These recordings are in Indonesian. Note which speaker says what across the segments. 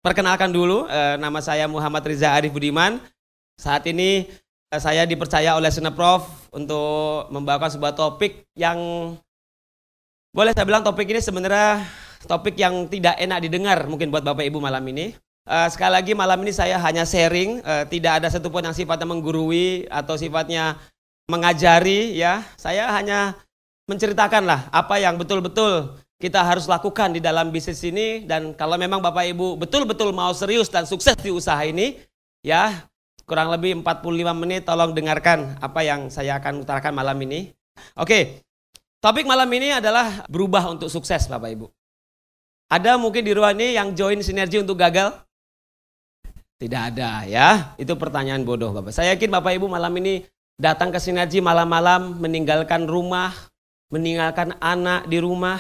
Speaker 1: Perkenalkan dulu, nama saya Muhammad Riza Arif Budiman. Saat ini saya dipercaya oleh Seneprof untuk membawakan sebuah topik yang boleh saya bilang topik ini sebenarnya topik yang tidak enak didengar mungkin buat Bapak Ibu malam ini. Sekali lagi malam ini saya hanya sharing, tidak ada satupun yang sifatnya menggurui atau sifatnya mengajari ya. Saya hanya menceritakan lah apa yang betul-betul kita harus lakukan di dalam bisnis ini, dan kalau memang Bapak Ibu betul-betul mau serius dan sukses di usaha ini, ya kurang lebih 45 menit tolong dengarkan apa yang saya akan utarakan malam ini. Oke, topik malam ini adalah berubah untuk sukses Bapak Ibu. Ada mungkin di ruang ini yang join sinergi untuk gagal? Tidak ada ya, itu pertanyaan bodoh Bapak. Saya yakin Bapak Ibu malam ini datang ke sinergi malam-malam meninggalkan rumah, meninggalkan anak di rumah,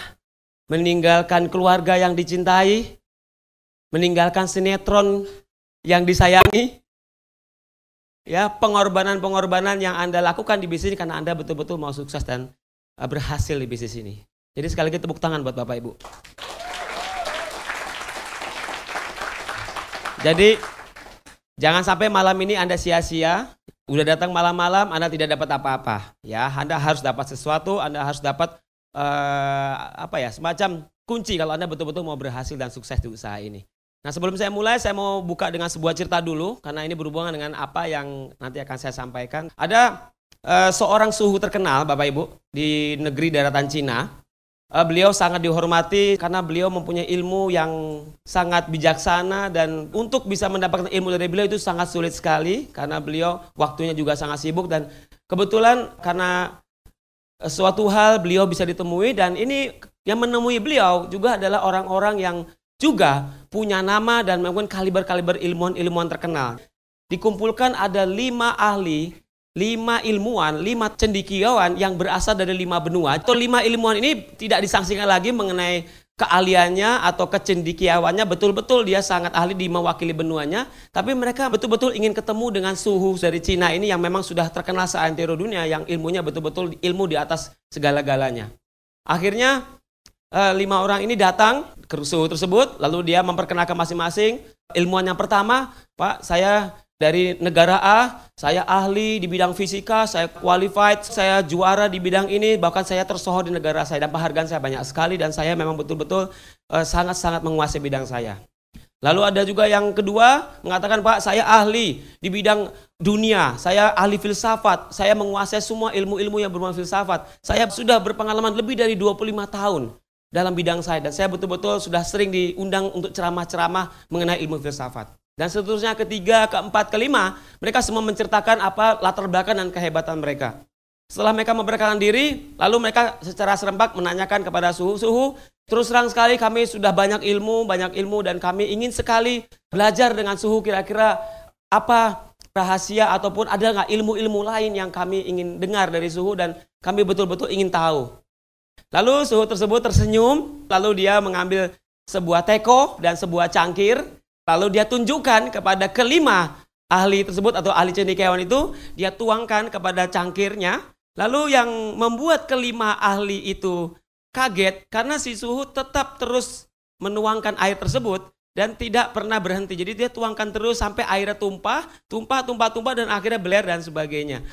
Speaker 1: meninggalkan keluarga yang dicintai, meninggalkan sinetron yang disayangi, ya pengorbanan-pengorbanan yang Anda lakukan di bisnis ini karena Anda betul-betul mau sukses dan berhasil di bisnis ini. Jadi sekali lagi tepuk tangan buat Bapak Ibu. Jadi jangan sampai malam ini Anda sia-sia. Udah datang malam-malam Anda tidak dapat apa-apa. Ya, Anda harus dapat sesuatu, Anda harus dapat semacam kunci kalau Anda betul-betul mau berhasil dan sukses di usaha ini. Nah, sebelum saya mulai, saya mau buka dengan sebuah cerita dulu karena ini berhubungan dengan apa yang nanti akan saya sampaikan. Ada seorang suhu terkenal Bapak Ibu di negeri daratan Cina. Beliau sangat dihormati karena beliau mempunyai ilmu yang sangat bijaksana, dan untuk bisa mendapatkan ilmu dari beliau itu sangat sulit sekali karena beliau waktunya juga sangat sibuk, dan kebetulan karena suatu hal beliau bisa ditemui, dan ini yang menemui beliau juga adalah orang-orang yang juga punya nama dan mungkin kaliber-kaliber ilmuwan-ilmuwan terkenal. Dikumpulkan ada 5 ahli, 5 ilmuwan, 5 cendekiawan yang berasal dari 5 benua. Atau 5 ilmuwan ini tidak disangsikan lagi mengenai keahliannya atau kecendekiawannya, betul-betul dia sangat ahli di mewakili benuanya, tapi mereka betul-betul ingin ketemu dengan suhu dari Cina ini yang memang sudah terkenal seantero dunia, yang ilmunya betul-betul ilmu di atas segala-galanya. Akhirnya 5 orang ini datang ke suhu tersebut, lalu dia memperkenalkan masing-masing. Ilmuwan yang pertama, Pak, saya dari negara A, saya ahli di bidang fisika, saya qualified, saya juara di bidang ini, bahkan saya tersohor di negara saya, dan penghargaan saya banyak sekali, dan saya memang betul-betul sangat-sangat menguasai bidang saya. Lalu ada juga yang kedua mengatakan, Pak, saya ahli di bidang dunia, saya ahli filsafat, saya menguasai semua ilmu-ilmu yang berhubungan filsafat, saya sudah berpengalaman lebih dari 25 tahun dalam bidang saya, dan saya betul-betul sudah sering diundang untuk ceramah-ceramah mengenai ilmu filsafat. Dan seterusnya ketiga, keempat, kelima, mereka semua menceritakan apa latar belakang dan kehebatan mereka. Setelah mereka memperkenalkan diri, lalu mereka secara serempak menanyakan kepada suhu, terus terang sekali kami sudah banyak ilmu, dan kami ingin sekali belajar dengan suhu, kira-kira apa rahasia ataupun ada nggak ilmu-ilmu lain yang kami ingin dengar dari suhu, dan kami betul-betul ingin tahu. Lalu suhu tersebut tersenyum, lalu dia mengambil sebuah teko dan sebuah cangkir, lalu dia tunjukkan kepada kelima ahli tersebut atau ahli cendekiawan itu, dia tuangkan kepada cangkirnya, lalu yang membuat kelima ahli itu kaget karena si suhu tetap terus menuangkan air tersebut dan tidak pernah berhenti. Jadi dia tuangkan terus sampai airnya tumpah dan akhirnya beler dan sebagainya.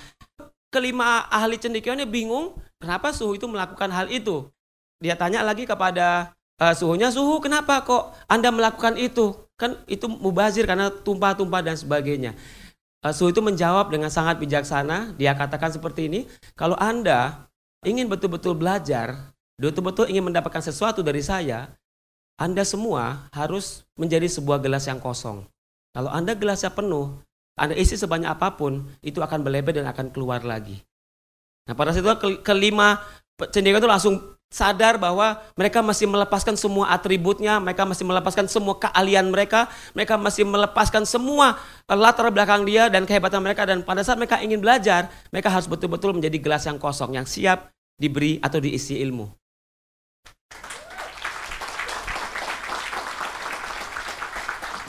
Speaker 1: Kelima ahli cendekiawannya bingung kenapa suhu itu melakukan hal itu. Dia tanya lagi kepada suhunya, suhu kenapa kok Anda melakukan itu? Kan itu mubazir karena tumpah-tumpah dan sebagainya. Suhu itu menjawab dengan sangat bijaksana. Dia katakan seperti ini, kalau Anda ingin betul-betul belajar, betul-betul ingin mendapatkan sesuatu dari saya, Anda semua harus menjadi sebuah gelas yang kosong. Kalau Anda gelasnya penuh, Anda isi sebanyak apapun, itu akan berlebar dan akan keluar lagi. Nah, pada saat itu kelima cendekiawan itu langsung sadar bahwa mereka masih melepaskan semua atributnya, mereka masih melepaskan semua keahlian mereka masih melepaskan semua latar belakang dia dan kehebatan mereka, dan pada saat mereka ingin belajar, mereka harus betul-betul menjadi gelas yang kosong, yang siap diberi atau diisi ilmu.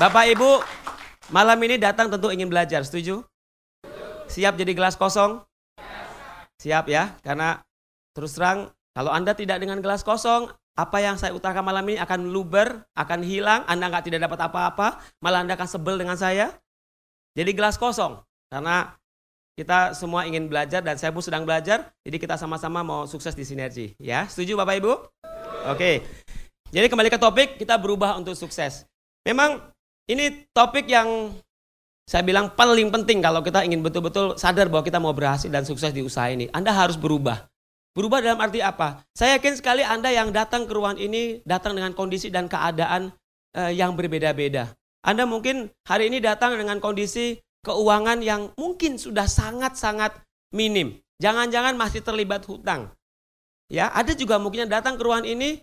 Speaker 1: Bapak Ibu, malam ini datang tentu ingin belajar, setuju? Siap jadi gelas kosong? Siap ya, karena terus terang kalau Anda tidak dengan gelas kosong, apa yang saya utarakan malam ini akan meluber, akan hilang, Anda tidak dapat apa-apa, malah Anda akan sebel dengan saya. Jadi gelas kosong, karena kita semua ingin belajar dan saya pun sedang belajar, jadi kita sama-sama mau sukses di Sinergi. Ya, setuju Bapak Ibu? Oke, jadi kembali ke topik, kita berubah untuk sukses. Memang ini topik yang saya bilang paling penting kalau kita ingin betul-betul sadar bahwa kita mau berhasil dan sukses di usaha ini. Anda harus berubah. Berubah dalam arti apa? Saya yakin sekali Anda yang datang ke ruangan ini, datang dengan kondisi dan keadaan yang berbeda-beda. Anda mungkin hari ini datang dengan kondisi keuangan yang mungkin sudah sangat-sangat minim. Jangan-jangan masih terlibat hutang. Ya, ada juga mungkin yang datang ke ruangan ini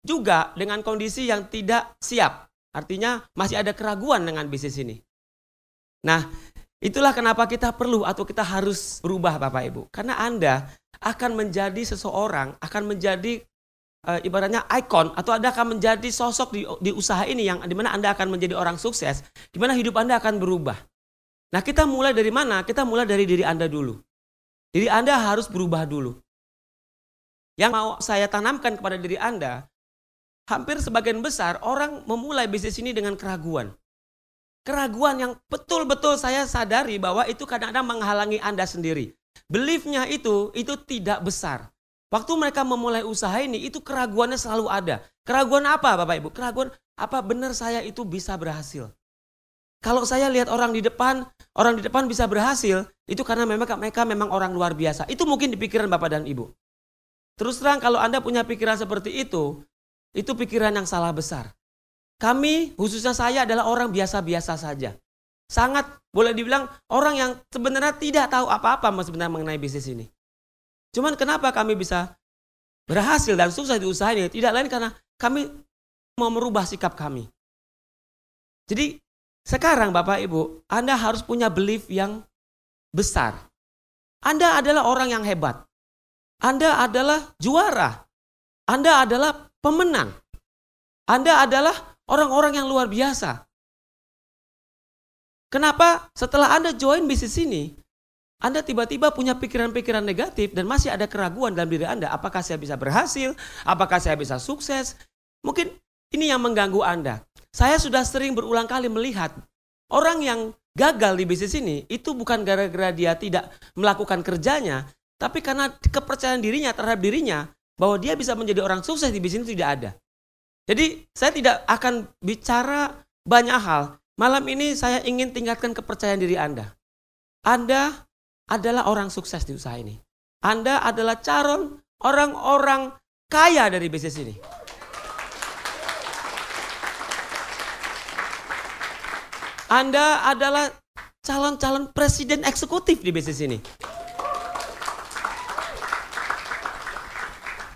Speaker 1: juga dengan kondisi yang tidak siap. Artinya masih ada keraguan dengan bisnis ini. Nah, itulah kenapa kita perlu atau kita harus berubah Bapak Ibu. Karena Anda akan menjadi seseorang, akan menjadi ibaratnya ikon atau Anda akan menjadi sosok di usaha ini yang dimana Anda akan menjadi orang sukses, dimana hidup Anda akan berubah. Nah, kita mulai dari mana? Kita mulai dari diri Anda dulu. Diri Anda harus berubah dulu. Yang mau saya tanamkan kepada diri Anda, hampir sebagian besar orang memulai bisnis ini dengan keraguan. Keraguan yang betul-betul saya sadari bahwa itu kadang-kadang menghalangi Anda sendiri. Belief-nya itu tidak besar. Waktu mereka memulai usaha ini, itu keraguannya selalu ada. Keraguan apa Bapak Ibu? Keraguan apa benar saya itu bisa berhasil? Kalau saya lihat orang di depan bisa berhasil, itu karena mereka memang orang luar biasa. Itu mungkin di pikiran Bapak dan Ibu. Terus terang kalau Anda punya pikiran seperti itu pikiran yang salah besar. Kami, khususnya saya adalah orang biasa-biasa saja. Sangat boleh dibilang orang yang sebenarnya tidak tahu apa-apa sebenarnya mengenai bisnis ini. Cuman kenapa kami bisa berhasil dan sukses di usaha ini? Tidak lain karena kami mau merubah sikap kami. Jadi sekarang Bapak Ibu, Anda harus punya belief yang besar. Anda adalah orang yang hebat. Anda adalah juara. Anda adalah pemenang. Anda adalah orang-orang yang luar biasa. Kenapa setelah Anda join bisnis ini, Anda tiba-tiba punya pikiran-pikiran negatif dan masih ada keraguan dalam diri Anda. Apakah saya bisa berhasil? Apakah saya bisa sukses? Mungkin ini yang mengganggu Anda. Saya sudah sering berulang kali melihat orang yang gagal di bisnis ini, itu bukan gara-gara dia tidak melakukan kerjanya, tapi karena kepercayaan dirinya terhadap dirinya, bahwa dia bisa menjadi orang sukses di bisnis itu tidak ada. Jadi saya tidak akan bicara banyak hal. Malam ini saya ingin tingkatkan kepercayaan diri Anda. Anda adalah orang sukses di usaha ini. Anda adalah calon orang-orang kaya dari bisnis ini. Anda adalah calon-calon presiden eksekutif di bisnis ini.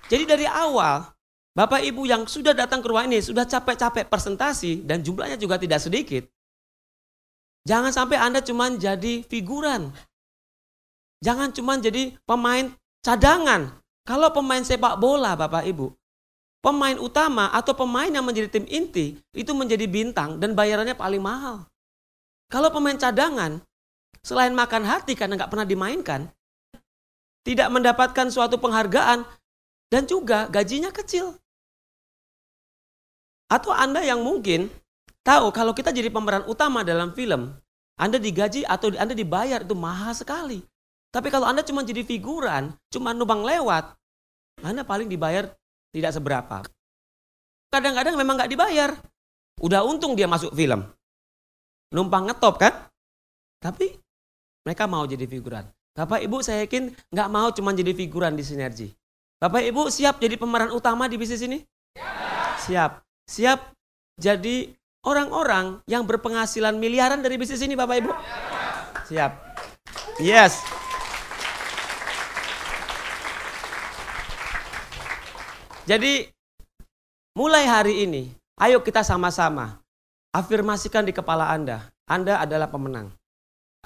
Speaker 1: Jadi dari awal, Bapak Ibu yang sudah datang ke ruang ini, sudah capek-capek presentasi dan jumlahnya juga tidak sedikit. Jangan sampai Anda cuma jadi figuran. Jangan cuma jadi pemain cadangan. Kalau pemain sepak bola Bapak Ibu, pemain utama atau pemain yang menjadi tim inti, itu menjadi bintang dan bayarannya paling mahal. Kalau pemain cadangan, selain makan hati karena nggak pernah dimainkan, tidak mendapatkan suatu penghargaan, dan juga gajinya kecil. Atau Anda yang mungkin tahu kalau kita jadi pemeran utama dalam film, Anda digaji atau Anda dibayar itu mahal sekali. Tapi kalau Anda cuma jadi figuran, cuma numpang lewat, Anda paling dibayar tidak seberapa. Kadang-kadang memang nggak dibayar. Udah untung dia masuk film. Numpang ngetop kan? Tapi mereka mau jadi figuran. Bapak Ibu saya yakin nggak mau cuma jadi figuran di Sinergi. Bapak Ibu siap jadi pemeran utama di bisnis ini? Siap. Siap jadi orang-orang yang berpenghasilan miliaran dari bisnis ini Bapak Ibu? Siap. Yes. Jadi mulai hari ini, ayo kita sama-sama afirmasikan di kepala Anda adalah pemenang.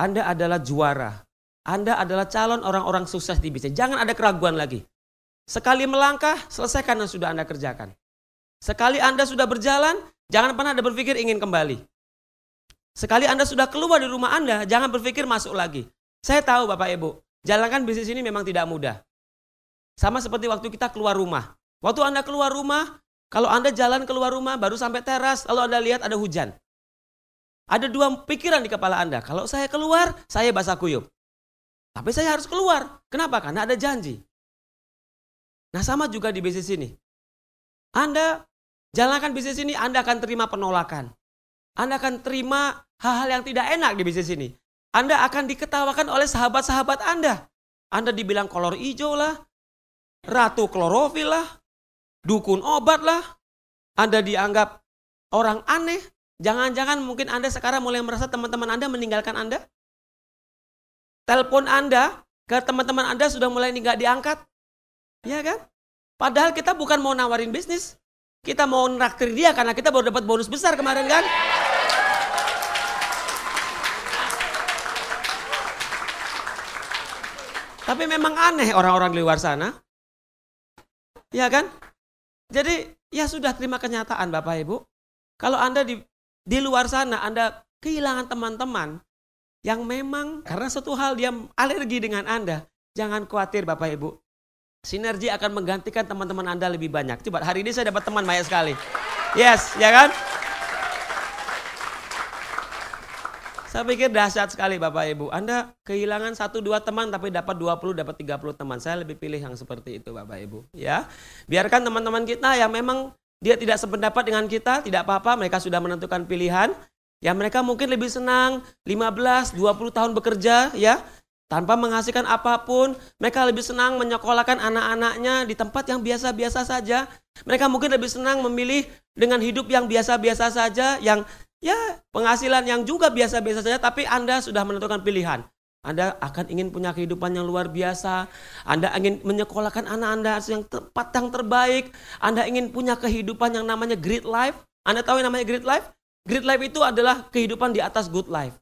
Speaker 1: Anda adalah juara. Anda adalah calon orang-orang sukses di bisnis. Jangan ada keraguan lagi. Sekali melangkah, selesaikan yang sudah Anda kerjakan. Sekali Anda sudah berjalan, jangan pernah Anda berpikir ingin kembali. Sekali Anda sudah keluar dari rumah Anda, jangan berpikir masuk lagi. Saya tahu Bapak Ibu, jalankan bisnis ini memang tidak mudah. Sama seperti waktu kita keluar rumah. Waktu Anda keluar rumah, kalau Anda jalan keluar rumah baru sampai teras, lalu Anda lihat ada hujan. Ada dua pikiran di kepala Anda, kalau saya keluar, saya basah kuyup. Tapi saya harus keluar. Kenapa? Karena ada janji. Nah sama juga di bisnis ini. Anda jalankan bisnis ini, Anda akan terima penolakan. Anda akan terima hal-hal yang tidak enak di bisnis ini. Anda akan diketawakan oleh sahabat-sahabat Anda. Anda dibilang kolor hijau lah, ratu klorofil lah, dukun obat lah. Anda dianggap orang aneh. Jangan-jangan mungkin Anda sekarang mulai merasa teman-teman Anda meninggalkan Anda. Telepon Anda ke teman-teman Anda sudah mulai nggak diangkat. Ya kan? Padahal kita bukan mau nawarin bisnis. Kita mau nraktir dia karena kita baru dapat bonus besar kemarin kan. Tapi memang aneh orang-orang di luar sana. Ya kan? Jadi ya sudah terima kenyataan Bapak Ibu. Kalau Anda di luar sana Anda kehilangan teman-teman yang memang karena satu hal dia alergi dengan Anda. Jangan khawatir Bapak Ibu. Sinergi akan menggantikan teman-teman Anda lebih banyak. Coba hari ini saya dapat teman banyak sekali. Yes, ya kan? Saya pikir dahsyat sekali Bapak Ibu. Anda kehilangan 1-2 teman tapi dapat 20, dapat 30 teman. Saya lebih pilih yang seperti itu Bapak Ibu. Ya, biarkan teman-teman kita yang memang dia tidak sependapat dengan kita, tidak apa-apa. Mereka sudah menentukan pilihan. Ya mereka mungkin lebih senang 15, 20 tahun bekerja ya. Tanpa menghasilkan apapun, mereka lebih senang menyekolahkan anak-anaknya di tempat yang biasa-biasa saja. Mereka mungkin lebih senang memilih dengan hidup yang biasa-biasa saja, yang ya penghasilan yang juga biasa-biasa saja, tapi Anda sudah menentukan pilihan. Anda akan ingin punya kehidupan yang luar biasa, Anda ingin menyekolahkan anak Anda yang tepat, yang terbaik, Anda ingin punya kehidupan yang namanya great life. Anda tahu yang namanya great life? Great life itu adalah kehidupan di atas good life.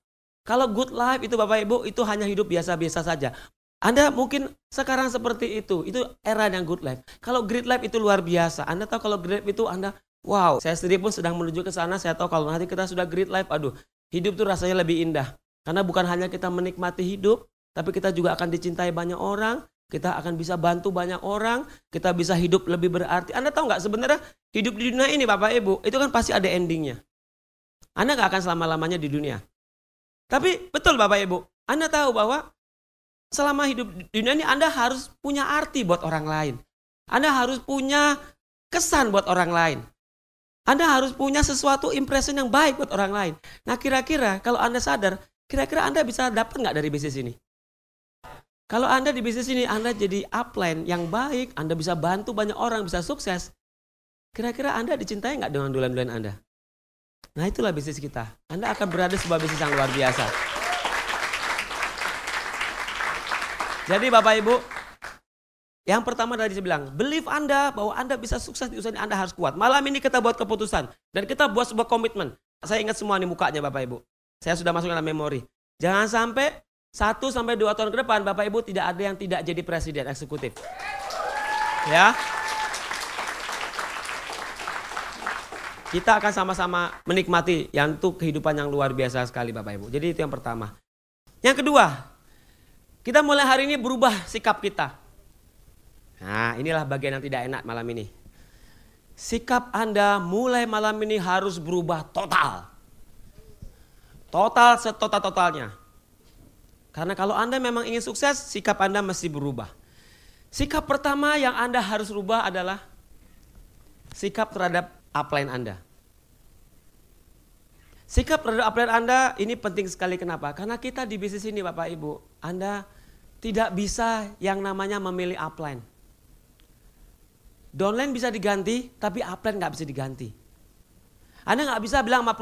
Speaker 1: Kalau good life itu Bapak Ibu, itu hanya hidup biasa-biasa saja. Anda mungkin sekarang seperti itu era yang good life. Kalau great life itu luar biasa. Anda tahu kalau great life itu Anda, wow, saya sendiri pun sedang menuju ke sana. Saya tahu kalau nanti kita sudah great life, aduh, hidup itu rasanya lebih indah. Karena bukan hanya kita menikmati hidup, tapi kita juga akan dicintai banyak orang. Kita akan bisa bantu banyak orang. Kita bisa hidup lebih berarti. Anda tahu nggak sebenarnya hidup di dunia ini Bapak Ibu, itu kan pasti ada endingnya. Anda nggak akan selama-lamanya di dunia. Tapi betul Bapak Ibu, Anda tahu bahwa selama hidup di dunia ini Anda harus punya arti buat orang lain. Anda harus punya kesan buat orang lain. Anda harus punya sesuatu impression yang baik buat orang lain. Nah kira-kira kalau Anda sadar, kira-kira Anda bisa dapat nggak dari bisnis ini? Kalau Anda di bisnis ini, Anda jadi upline yang baik, Anda bisa bantu banyak orang, bisa sukses. Kira-kira Anda dicintai nggak dengan dolan-dolan Anda? Nah itulah bisnis kita. Anda akan berada di sebuah bisnis yang luar biasa. Jadi Bapak Ibu, yang pertama tadi saya bilang, believe Anda bahwa Anda bisa sukses di usaha ini, Anda harus kuat. Malam ini kita buat keputusan dan kita buat sebuah komitmen. Saya ingat semua nih mukanya Bapak Ibu. Saya sudah masuk dalam memori. Jangan sampai 1-2 tahun ke depan Bapak Ibu tidak ada yang tidak jadi presiden eksekutif. Ya. Kita akan sama-sama menikmati yang itu kehidupan yang luar biasa sekali Bapak Ibu. Jadi itu yang pertama. Yang kedua, kita mulai hari ini berubah sikap kita. Nah inilah bagian yang tidak enak malam ini. Sikap Anda mulai malam ini harus berubah total. Total setotal-totalnya. Karena kalau Anda memang ingin sukses, sikap Anda mesti berubah. Sikap pertama yang Anda harus rubah adalah sikap terhadap upline Anda. Sikap terhadap upline Anda ini penting sekali. Kenapa? Karena kita di bisnis ini Bapak Ibu, Anda tidak bisa yang namanya memilih upline. Downline bisa diganti, tapi upline nggak bisa diganti. Anda nggak bisa bilang sama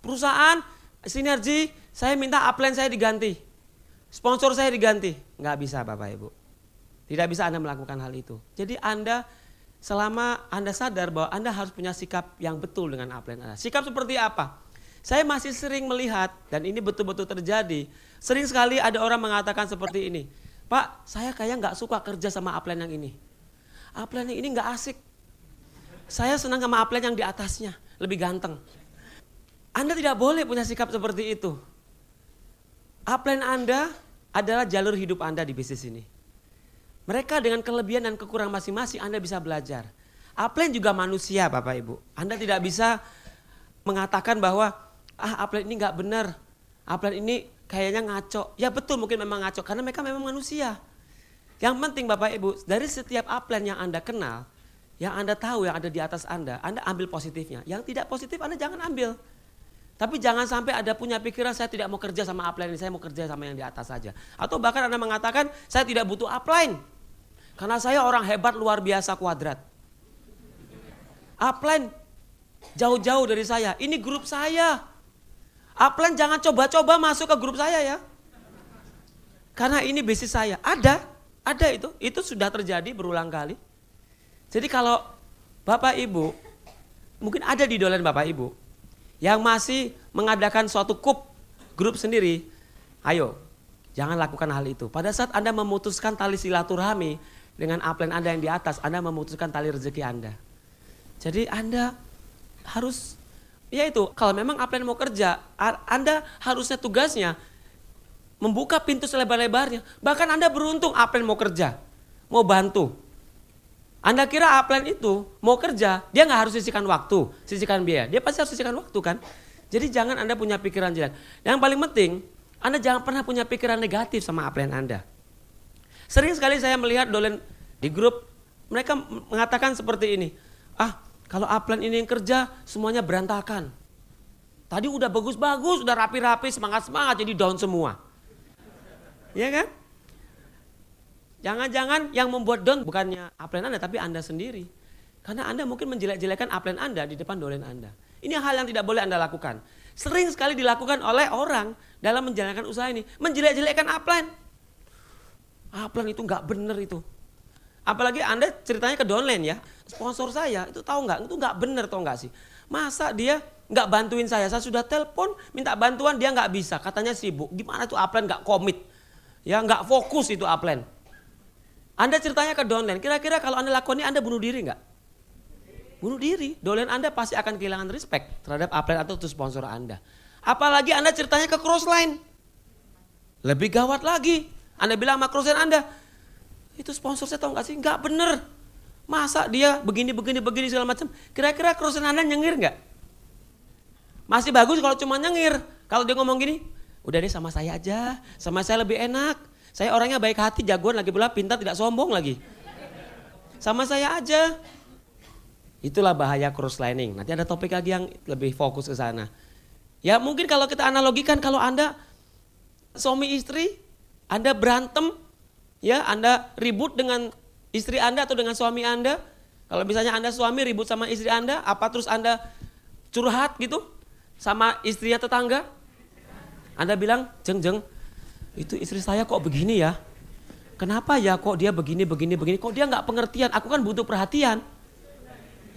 Speaker 1: perusahaan sinergi, saya minta upline saya diganti, sponsor saya diganti. Nggak bisa Bapak Ibu. Tidak bisa Anda melakukan hal itu. Jadi Anda selama Anda sadar bahwa Anda harus punya sikap yang betul dengan upline Anda. Sikap seperti apa? Saya masih sering melihat, dan ini betul-betul terjadi. Sering sekali ada orang mengatakan seperti ini. Pak, saya kayak nggak suka kerja sama upline yang ini. Upline yang ini nggak asik. Saya senang sama upline yang di atasnya, lebih ganteng. Anda tidak boleh punya sikap seperti itu. Upline Anda adalah jalur hidup Anda di bisnis ini. Mereka dengan kelebihan dan kekurangan masing-masing Anda bisa belajar. Upline juga manusia Bapak Ibu. Anda tidak bisa mengatakan bahwa upline ini nggak benar, upline ini kayaknya ngaco. Ya betul mungkin memang ngaco karena mereka memang manusia. Yang penting Bapak Ibu, dari setiap upline yang Anda kenal, yang Anda tahu yang ada di atas Anda ambil positifnya. Yang tidak positif Anda jangan ambil. Tapi jangan sampai ada punya pikiran saya tidak mau kerja sama upline ini, saya mau kerja sama yang di atas saja. Atau bahkan Anda mengatakan saya tidak butuh upline. Karena saya orang hebat luar biasa kuadrat. Upline jauh-jauh dari saya, ini grup saya. Upline jangan coba-coba masuk ke grup saya ya. Karena ini bisnis saya. Ada itu sudah terjadi berulang kali. Jadi kalau Bapak Ibu, mungkin ada di dolen Bapak Ibu, yang masih mengadakan suatu grup sendiri, ayo jangan lakukan hal itu. Pada saat Anda memutuskan tali silaturahmi dengan upline Anda yang di atas, Anda memutuskan tali rezeki Anda. Jadi Anda harus, kalau memang upline mau kerja, Anda harusnya tugasnya membuka pintu selebar-lebarnya. Bahkan Anda beruntung upline mau kerja, mau bantu. Anda kira upline itu mau kerja, dia nggak harus sisihkan waktu, sisihkan biaya. Dia pasti harus sisihkan waktu kan. Jadi jangan Anda punya pikiran jelek. Yang paling penting, Anda jangan pernah punya pikiran negatif sama upline Anda. Sering sekali saya melihat dolen di grup, mereka mengatakan seperti ini. Kalau upline ini yang kerja, semuanya berantakan. Tadi udah bagus-bagus, udah rapi-rapi, semangat-semangat, jadi down semua. Iya kan? Jangan-jangan yang membuat down bukannya upline Anda, tapi Anda sendiri. Karena Anda mungkin menjelek-jelekan upline Anda di depan dolen Anda. Ini hal yang tidak boleh Anda lakukan. Sering sekali dilakukan oleh orang dalam menjalankan usaha ini. Menjelek-jelekan upline. Upline itu nggak benar itu. Apalagi Anda ceritanya ke downline ya. Sponsor saya itu tahu nggak? Itu nggak benar tahu nggak sih? Masa dia nggak bantuin saya? Saya sudah telepon minta bantuan dia nggak bisa. Katanya sibuk. Gimana tuh upline nggak komit? Ya nggak fokus itu upline. Anda ceritanya ke downline. Kira-kira kalau Anda lakukan ini Anda bunuh diri nggak? Bunuh diri. Downline Anda pasti akan kehilangan respect terhadap upline atau sponsor Anda. Apalagi Anda ceritanya ke crossline. Lebih gawat lagi. Anda bilang sama crossline Anda, itu sponsor saya tahu nggak sih? Nggak bener. Masa dia begini segala macam. Kira-kira crossline Anda nyengir nggak? Masih bagus kalau cuma nyengir. Kalau dia ngomong gini, udah deh sama saya aja. Sama saya lebih enak. Saya orangnya baik hati, jagoan, lagi pula pintar, tidak sombong lagi. Sama saya aja. Itulah bahaya crosslining. Nanti ada topik lagi yang lebih fokus ke sana. Ya mungkin kalau kita analogikan, kalau Anda suami istri, Anda berantem, ya Anda ribut dengan istri Anda atau dengan suami Anda. Kalau misalnya Anda suami ribut sama istri Anda, apa terus Anda curhat gitu sama istrinya tetangga? Anda bilang, jeng, itu istri saya kok begini ya? Kenapa ya kok dia begini? Kok dia nggak pengertian? Aku kan butuh perhatian.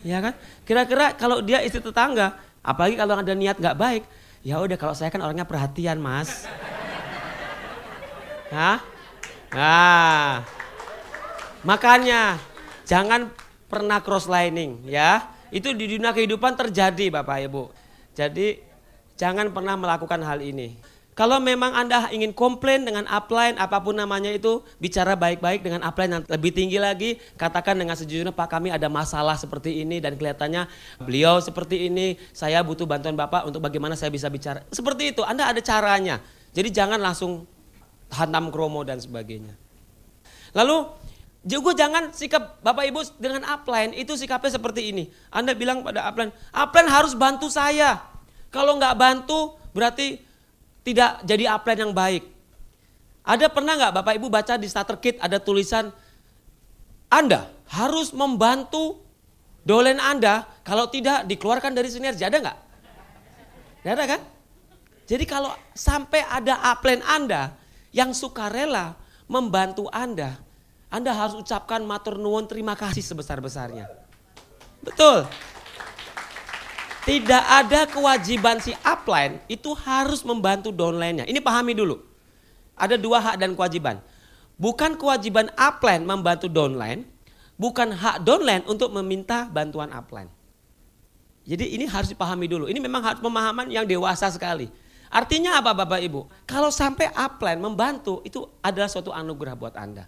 Speaker 1: Ya kan? Kira-kira kalau dia istri tetangga, apalagi kalau ada niat nggak baik, ya udah kalau saya kan orangnya perhatian mas. Hah? Nah, makanya jangan pernah crosslining ya. Itu di dunia kehidupan terjadi Bapak Ibu. Jadi jangan pernah melakukan hal ini. Kalau memang Anda ingin komplain dengan upline apapun namanya itu, bicara baik-baik dengan upline yang lebih tinggi lagi. Katakan dengan sejujurnya, Pak kami ada masalah seperti ini dan kelihatannya beliau seperti ini. Saya butuh bantuan Bapak untuk bagaimana saya bisa bicara. Seperti itu, Anda ada caranya. Jadi jangan langsung hantam kromo dan sebagainya. Lalu juga jangan sikap Bapak Ibu dengan upline itu sikapnya seperti ini. Anda bilang pada upline harus bantu saya. Kalau nggak bantu berarti tidak jadi upline yang baik. Ada pernah nggak Bapak Ibu baca di starter kit ada tulisan Anda harus membantu dolen Anda, kalau tidak dikeluarkan dari sinergi, ada nggak? Nggak ada kan? Jadi kalau sampai ada upline Anda yang sukarela membantu Anda harus ucapkan matur nuwun terima kasih sebesar-besarnya. Betul. Tidak ada kewajiban si upline itu harus membantu downline-nya. Ini pahami dulu. Ada dua hak dan kewajiban. Bukan kewajiban upline membantu downline, bukan hak downline untuk meminta bantuan upline. Jadi ini harus dipahami dulu. Ini memang harus pemahaman yang dewasa sekali. Artinya apa Bapak Ibu? Kalau sampai upline membantu itu adalah suatu anugerah buat Anda.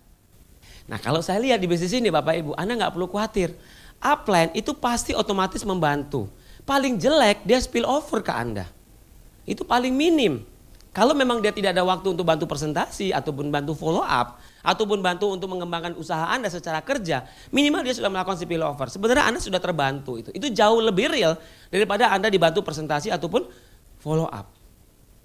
Speaker 1: Nah kalau saya lihat di bisnis ini Bapak Ibu, Anda nggak perlu khawatir. upline itu pasti otomatis membantu. Paling jelek dia spill over ke Anda. Itu paling minim. Kalau memang dia tidak ada waktu untuk bantu presentasi ataupun bantu follow up ataupun bantu untuk mengembangkan usaha Anda secara kerja, minimal dia sudah melakukan spill over. Sebenarnya Anda sudah terbantu itu. Itu jauh lebih real daripada Anda dibantu presentasi ataupun follow up.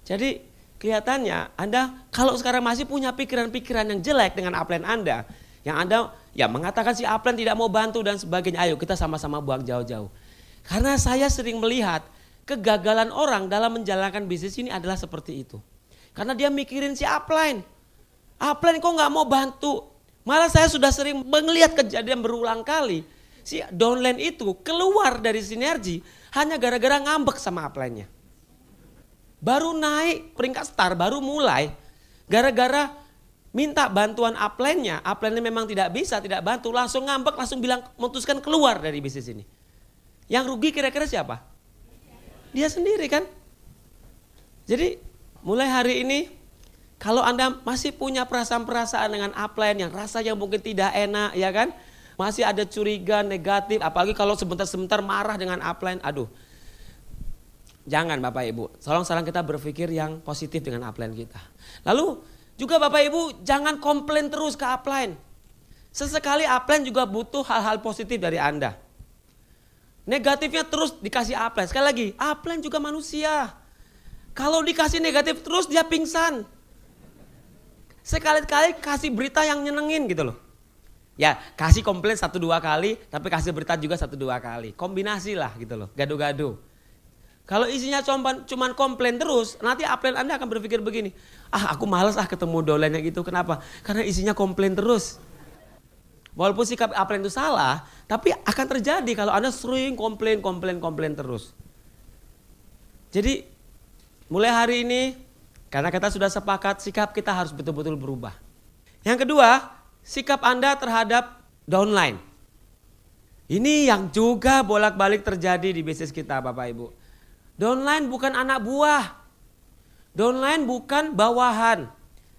Speaker 1: Jadi kelihatannya Anda kalau sekarang masih punya pikiran-pikiran yang jelek dengan upline Anda, yang Anda ya mengatakan si upline tidak mau bantu dan sebagainya, ayo kita sama-sama buang jauh-jauh. Karena saya sering melihat kegagalan orang dalam menjalankan bisnis ini adalah seperti itu. Karena dia mikirin si upline. Upline kok nggak mau bantu. Malah saya sudah sering melihat kejadian berulang kali. Si downline itu keluar dari sinergi hanya gara-gara ngambek sama upline-nya. Baru naik peringkat star, baru mulai. Gara-gara minta bantuan upline-nya memang tidak bisa, tidak bantu. Langsung ngambek, langsung bilang memutuskan keluar dari bisnis ini. Yang rugi kira-kira siapa? Dia sendiri kan. Jadi mulai hari ini kalau Anda masih punya perasaan-perasaan dengan upline yang rasanya mungkin tidak enak ya kan. Masih ada curiga negatif apalagi kalau sebentar-sebentar marah dengan upline. Aduh. Jangan Bapak Ibu. Tolong kita berpikir yang positif dengan upline kita. Lalu juga Bapak Ibu jangan komplain terus ke upline. Sesekali upline juga butuh hal-hal positif dari Anda. Negatifnya terus dikasih upline. Sekali lagi, upline juga manusia. Kalau dikasih negatif terus dia pingsan. Sekali-kali kasih berita yang nyenengin gitu loh. Ya kasih komplain 1-2 kali, tapi kasih berita juga 1-2 kali. Kombinasi lah gitu loh, gaduh-gaduh. Kalau isinya cuman komplain terus, nanti upline Anda akan berpikir begini. Aku malas ketemu downline yang gitu, kenapa? Karena isinya komplain terus. Walaupun sikap upline itu salah, tapi akan terjadi kalau Anda sering komplain terus. Jadi mulai hari ini, karena kita sudah sepakat sikap kita harus betul-betul berubah. Yang kedua, sikap Anda terhadap downline. Ini yang juga bolak-balik terjadi di bisnis kita Bapak Ibu. Downline bukan anak buah. Downline bukan bawahan.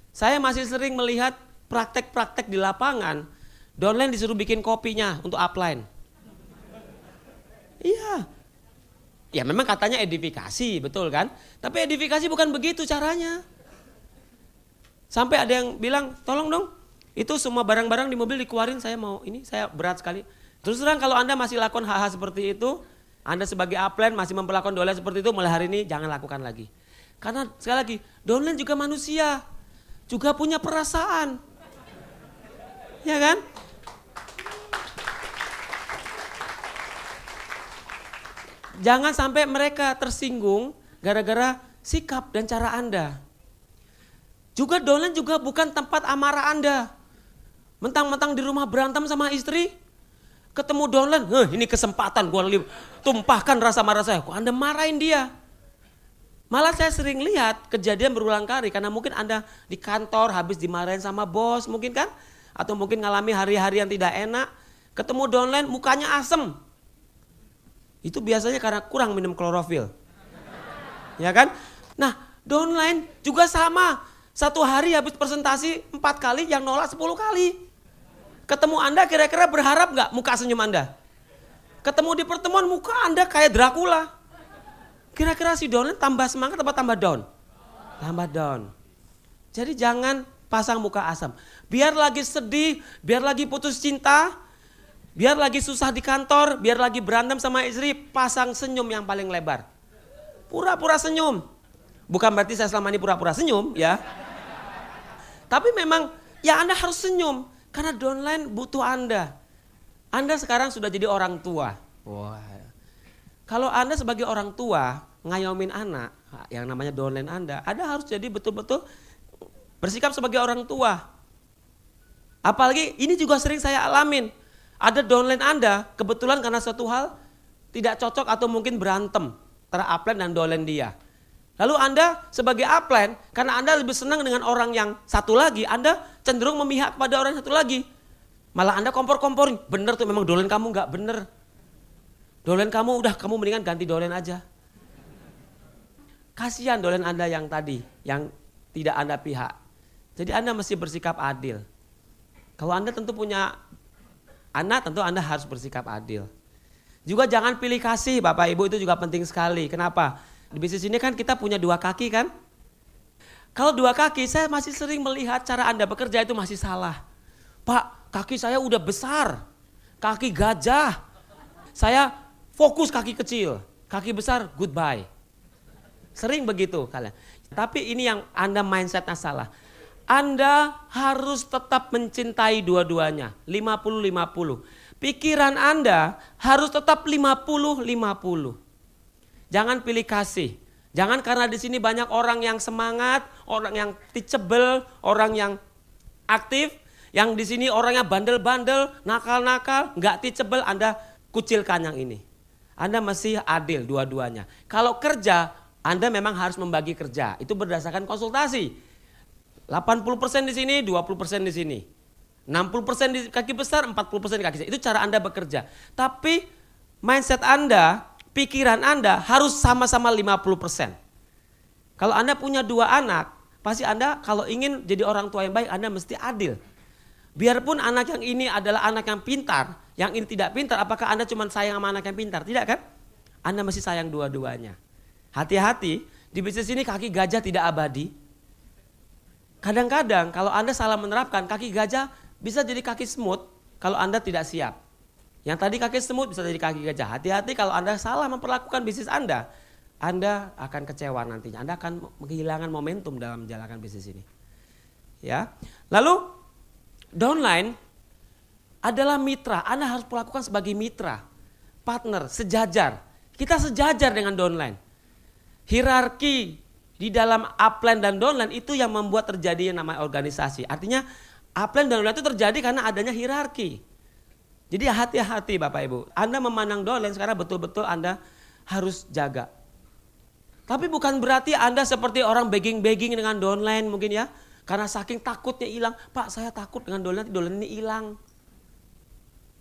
Speaker 1: Saya masih sering melihat praktek-praktek di lapangan. Downline disuruh bikin kopinya untuk upline. Iya. Ya memang katanya edifikasi, betul kan? Tapi edifikasi bukan begitu caranya. Sampai ada yang bilang, tolong dong, itu semua barang-barang di mobil dikeluarin, saya mau ini, saya berat sekali. Terus terang kalau Anda masih lakukan hal-hal seperti itu, Anda sebagai upline masih memperlakukan downline seperti itu, mulai hari ini jangan lakukan lagi. Karena sekali lagi, downline juga manusia, juga punya perasaan. Ya kan? Jangan sampai mereka tersinggung gara-gara sikap dan cara Anda. Juga downline juga bukan tempat amarah Anda. Mentang-mentang di rumah berantem sama istri, ketemu downline, ini kesempatan gue tumpahkan rasa marah saya. Kok Anda marahin dia? Malah saya sering lihat kejadian berulang kali karena mungkin Anda di kantor habis dimarahin sama bos mungkin kan? Atau mungkin ngalami hari-hari yang tidak enak, ketemu downline mukanya asem. Itu biasanya karena kurang minum klorofil. Ya kan? Nah, downline juga sama. Satu hari habis presentasi 4 kali, yang nolak 10 kali. Ketemu Anda kira-kira berharap gak muka senyum Anda? Ketemu di pertemuan muka Anda kayak Dracula. Kira-kira si downline tambah semangat atau tambah down? Tambah down. Jadi jangan pasang muka asam. Biar lagi sedih, biar lagi putus cinta, biar lagi susah di kantor, biar lagi berantem sama istri, pasang senyum yang paling lebar. Pura-pura senyum. Bukan berarti saya selama ini pura-pura senyum ya. Tapi memang ya Anda harus senyum. Karena downline butuh Anda. Anda sekarang sudah jadi orang tua. Wah. Kalau Anda sebagai orang tua ngayomin anak, yang namanya downline Anda harus jadi betul-betul bersikap sebagai orang tua. Apalagi ini juga sering saya alamin. Ada downline Anda kebetulan karena suatu hal tidak cocok atau mungkin berantem antara upline dan downline dia. Lalu Anda sebagai upline karena Anda lebih senang dengan orang yang satu lagi, Anda cenderung memihak kepada orang satu lagi. Malah Anda kompor-komporin, bener tuh memang downline kamu gak bener. Downline kamu udah kamu mendingan ganti downline aja. Kasihan downline Anda yang tadi, yang tidak Anda pihak. Jadi Anda mesti bersikap adil. Kalau Anda tentu punya Anak tentu Anda harus bersikap adil. Juga jangan pilih kasih Bapak Ibu, itu juga penting sekali. Kenapa? Di bisnis ini kan kita punya 2 kaki kan. Kalau 2 kaki saya masih sering melihat cara Anda bekerja itu masih salah. Pak, kaki saya udah besar, kaki gajah. Saya fokus kaki kecil, kaki besar goodbye. Sering begitu kalian. Tapi ini yang Anda mindsetnya salah. Anda harus tetap mencintai dua-duanya, 50-50. Pikiran Anda harus tetap 50-50. Jangan pilih kasih. Jangan karena di sini banyak orang yang semangat, orang yang teachable, orang yang aktif, yang di sini orangnya bandel-bandel, nakal-nakal, nggak teachable, Anda kucilkan yang ini. Anda masih adil dua-duanya. Kalau kerja, Anda memang harus membagi kerja. Itu berdasarkan konsultasi. 80% di sini, 20% di sini. 60% di kaki besar, 40% di kaki kecil. Itu cara Anda bekerja. Tapi mindset Anda, pikiran Anda harus sama-sama 50%. Kalau Anda punya 2 anak, pasti Anda kalau ingin jadi orang tua yang baik, Anda mesti adil. Biarpun anak yang ini adalah anak yang pintar, yang ini tidak pintar, apakah Anda cuma sayang sama anak yang pintar? Tidak kan? Anda mesti sayang dua-duanya. Hati-hati, di bisnis ini kaki gajah tidak abadi. Kadang-kadang kalau Anda salah menerapkan, kaki gajah bisa jadi kaki semut kalau Anda tidak siap. Yang tadi kaki semut bisa jadi kaki gajah. Hati-hati kalau Anda salah memperlakukan bisnis Anda akan kecewa nantinya. Anda akan kehilangan momentum dalam menjalankan bisnis ini. Ya. Lalu downline adalah mitra. Anda harus perlakukan sebagai mitra, partner, sejajar. Kita sejajar dengan downline. Hierarki di dalam upline dan downline itu yang membuat terjadi yang namanya organisasi. Artinya upline dan downline itu terjadi karena adanya hierarki. Jadi hati-hati Bapak Ibu. Anda memandang downline sekarang betul-betul Anda harus jaga. Tapi bukan berarti Anda seperti orang begging-begging dengan downline mungkin ya. Karena saking takutnya hilang. Pak, saya takut dengan downline ini hilang.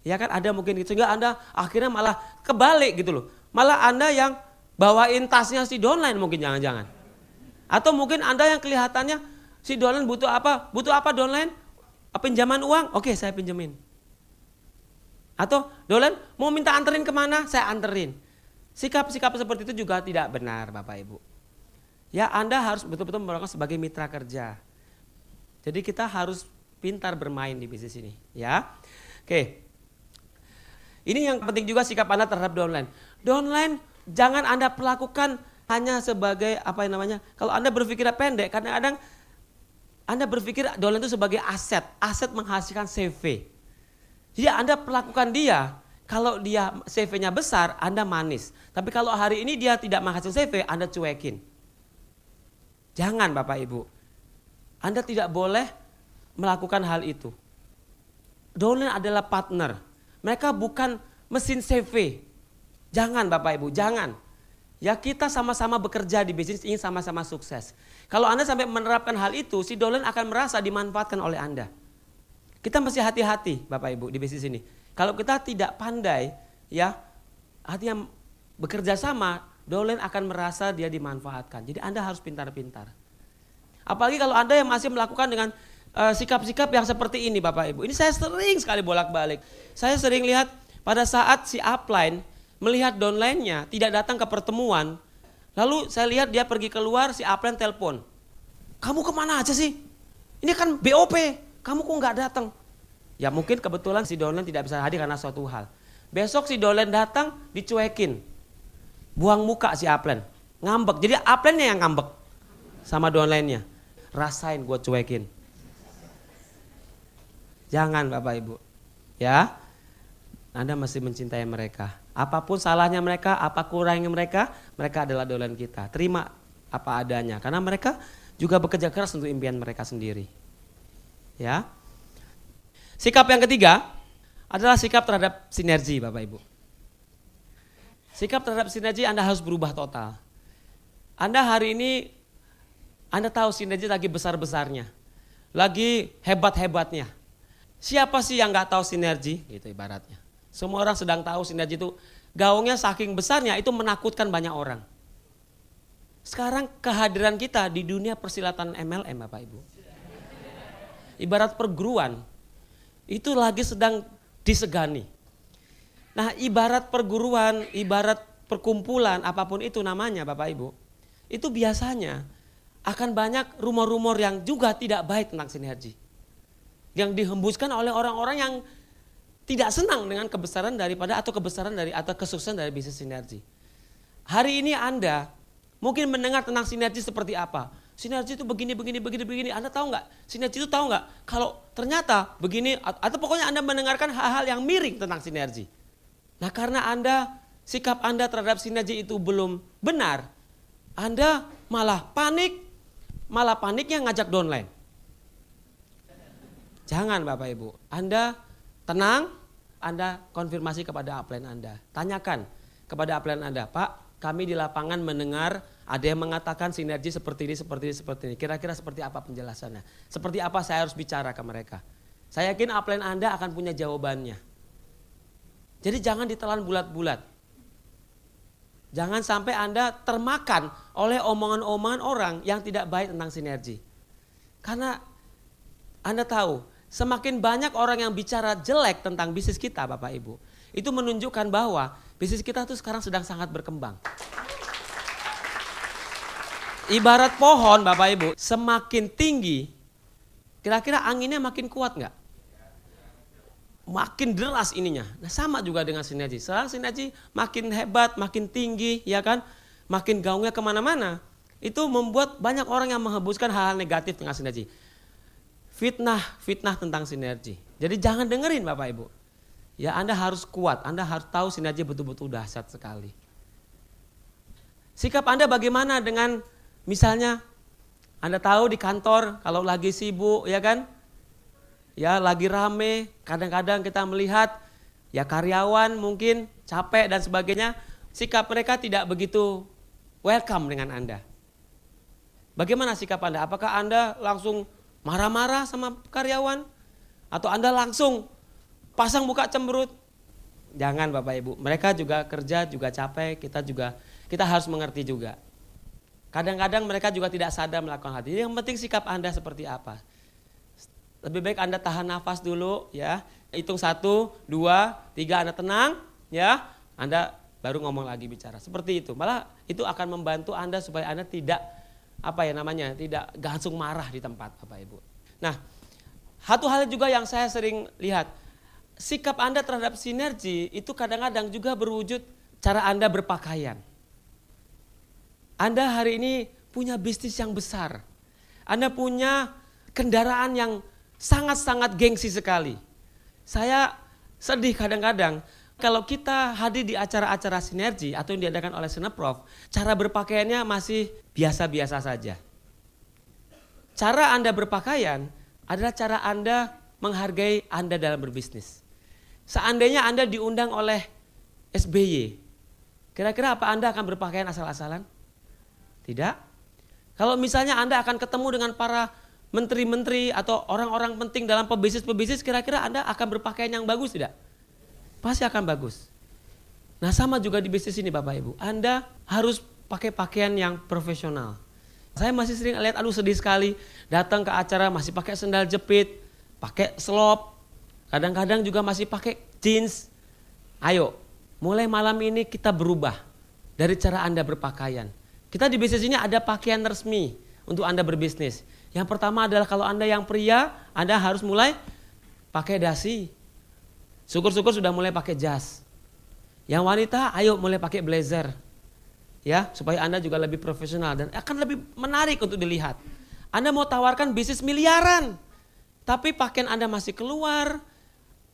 Speaker 1: Ya kan ada mungkin gitu. Sehingga Anda akhirnya malah kebalik gitu loh. Malah Anda yang bawain tasnya si downline mungkin jangan-jangan. Atau mungkin Anda yang kelihatannya si downline butuh apa? Butuh apa downline? Pinjaman uang? Oke, saya pinjemin. Atau downline mau minta anterin kemana? Saya anterin. Sikap-sikap seperti itu juga tidak benar Bapak Ibu. Ya Anda harus betul-betul melakukan sebagai mitra kerja. Jadi kita harus pintar bermain di bisnis ini. Ya, oke. Ini yang penting juga sikap Anda terhadap downline. Downline jangan Anda perlakukan hanya sebagai kalau Anda berpikir pendek, kadang-kadang Anda berpikir downline itu sebagai aset menghasilkan CV. Jadi Anda perlakukan dia, kalau dia CV-nya besar, Anda manis. Tapi kalau hari ini dia tidak menghasilkan CV, Anda cuekin. Jangan Bapak Ibu, Anda tidak boleh melakukan hal itu. Downline adalah partner, mereka bukan mesin CV. Jangan Bapak Ibu, jangan. Ya kita sama-sama bekerja di bisnis ingin sama-sama sukses. Kalau Anda sampai menerapkan hal itu, si downline akan merasa dimanfaatkan oleh Anda. Kita mesti hati-hati Bapak Ibu di bisnis ini. Kalau kita tidak pandai, ya artinya bekerja sama, downline akan merasa dia dimanfaatkan. Jadi Anda harus pintar-pintar. Apalagi kalau Anda yang masih melakukan dengan sikap-sikap yang seperti ini Bapak Ibu. Ini saya sering sekali bolak-balik. Saya sering lihat pada saat si upline melihat downline-nya tidak datang ke pertemuan, lalu saya lihat dia pergi keluar, si upline telepon. Kamu kemana aja sih? Ini kan BOP, kamu kok nggak datang? Ya mungkin kebetulan si downline tidak bisa hadir karena suatu hal. Besok si downline datang, dicuekin. Buang muka si upline, ngambek. Jadi upline-nya yang ngambek sama downline-nya. Rasain gue cuekin. Jangan Bapak Ibu. Ya, Anda masih mencintai mereka. Apapun salahnya mereka, apa kurangnya mereka adalah downline kita. Terima apa adanya, karena mereka juga bekerja keras untuk impian mereka sendiri. Ya. Sikap yang ketiga adalah sikap terhadap sinergi Bapak Ibu. Sikap terhadap sinergi Anda harus berubah total. Anda hari ini, Anda tahu sinergi lagi besar-besarnya, lagi hebat-hebatnya. Siapa sih yang gak tahu sinergi? Gitu ibaratnya. Semua orang sedang tahu sinergi itu gaungnya saking besarnya itu menakutkan banyak orang. Sekarang kehadiran kita di dunia persilatan MLM Bapak Ibu. Ibarat perguruan itu lagi sedang disegani. Nah, ibarat perguruan, ibarat perkumpulan, apapun itu namanya Bapak Ibu, itu biasanya akan banyak rumor-rumor yang juga tidak baik tentang sinergi. Yang dihembuskan oleh orang-orang yang tidak senang dengan kebesaran daripada atau kesuksesan dari bisnis sinergi. Hari ini Anda mungkin mendengar tentang sinergi seperti apa. Sinergi itu begini. Anda tahu nggak? Sinergi itu tahu nggak? Kalau ternyata begini, atau pokoknya Anda mendengarkan hal-hal yang miring tentang sinergi. Nah, karena sikap Anda terhadap sinergi itu belum benar, Anda malah paniknya ngajak downline. Jangan Bapak Ibu, Anda tenang, Anda konfirmasi kepada upline Anda. Tanyakan kepada upline Anda, Pak, kami di lapangan mendengar ada yang mengatakan sinergi seperti ini. Kira-kira seperti apa penjelasannya? Seperti apa saya harus bicara ke mereka? Saya yakin upline Anda akan punya jawabannya. Jadi jangan ditelan bulat-bulat. Jangan sampai Anda termakan oleh omongan-omongan orang yang tidak baik tentang sinergi. Karena Anda tahu, semakin banyak orang yang bicara jelek tentang bisnis kita Bapak Ibu, itu menunjukkan bahwa bisnis kita tuh sekarang sedang sangat berkembang. Ibarat pohon Bapak Ibu, semakin tinggi, kira-kira anginnya makin kuat nggak? Makin deras ininya. Nah, sama juga dengan sinergi. Sekarang sinergi makin hebat, makin tinggi, ya kan? Makin gaungnya kemana-mana. Itu membuat banyak orang yang menghembuskan hal-hal negatif tentang sinergi. Fitnah tentang sinergi. Jadi jangan dengerin Bapak Ibu. Ya, Anda harus kuat, Anda harus tahu sinergi betul-betul dahsyat sekali. Sikap Anda bagaimana dengan misalnya Anda tahu di kantor kalau lagi sibuk, ya kan? Ya, lagi rame, kadang-kadang kita melihat ya karyawan mungkin capek dan sebagainya, sikap mereka tidak begitu welcome dengan Anda. Bagaimana sikap Anda? Apakah Anda langsung marah-marah sama karyawan? Atau Anda langsung pasang muka cemberut? Jangan Bapak Ibu, mereka juga kerja, juga capek, kita harus mengerti juga. Kadang-kadang mereka juga tidak sadar melakukan hal itu. Yang penting sikap Anda seperti apa. Lebih baik Anda tahan nafas dulu ya. Hitung 1, 2, 3 Anda tenang ya. Anda baru ngomong lagi bicara. Seperti itu. Malah itu akan membantu Anda supaya Anda tidak tidak langsung marah di tempat Bapak Ibu. Nah, satu hal juga yang saya sering lihat, sikap Anda terhadap sinergi itu kadang-kadang juga berwujud cara Anda berpakaian. Anda hari ini punya bisnis yang besar. Anda punya kendaraan yang sangat-sangat gengsi sekali. Saya sedih kadang-kadang kalau kita hadir di acara-acara sinergi atau yang diadakan oleh Seneprof, cara berpakaiannya masih biasa-biasa saja. Cara Anda berpakaian adalah cara Anda menghargai Anda dalam berbisnis. Seandainya Anda diundang oleh SBY, kira-kira apa Anda akan berpakaian asal-asalan? Tidak. Kalau misalnya Anda akan ketemu dengan para menteri-menteri atau orang-orang penting dalam pebisnis, kira-kira Anda akan berpakaian yang bagus tidak? Pasti akan bagus. Nah, sama juga di bisnis ini Bapak Ibu. Anda harus pakai pakaian yang profesional. Saya masih sering lihat, sedih sekali, datang ke acara masih pakai sendal jepit, pakai slop, kadang-kadang juga masih pakai jeans. Ayo, mulai malam ini kita berubah dari cara Anda berpakaian. Kita di bisnis ini ada pakaian resmi untuk Anda berbisnis. Yang pertama adalah kalau Anda yang pria, Anda harus mulai pakai dasi. Syukur-syukur sudah mulai pakai jas. Yang wanita, ayo mulai pakai blazer. Ya, supaya Anda juga lebih profesional dan akan lebih menarik untuk dilihat. Anda mau tawarkan bisnis miliaran, tapi pakaian Anda masih keluar,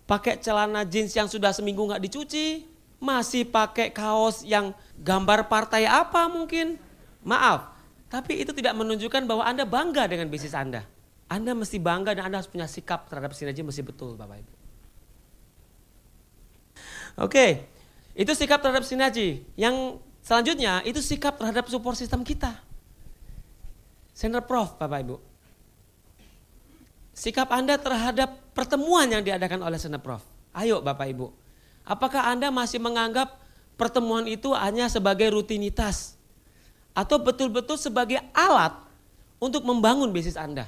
Speaker 1: pakai celana jeans yang sudah seminggu nggak dicuci, masih pakai kaos yang gambar partai apa mungkin. Maaf, tapi itu tidak menunjukkan bahwa Anda bangga dengan bisnis Anda. Anda mesti bangga dan Anda harus punya sikap terhadap sinergi mesti betul Bapak Ibu. Oke, itu sikap terhadap sinergi. Yang selanjutnya itu sikap terhadap support system kita. Seneprof Bapak Ibu. Sikap Anda terhadap pertemuan yang diadakan oleh Seneprof. Ayo Bapak Ibu, apakah Anda masih menganggap pertemuan itu hanya sebagai rutinitas? Atau betul-betul sebagai alat untuk membangun bisnis Anda?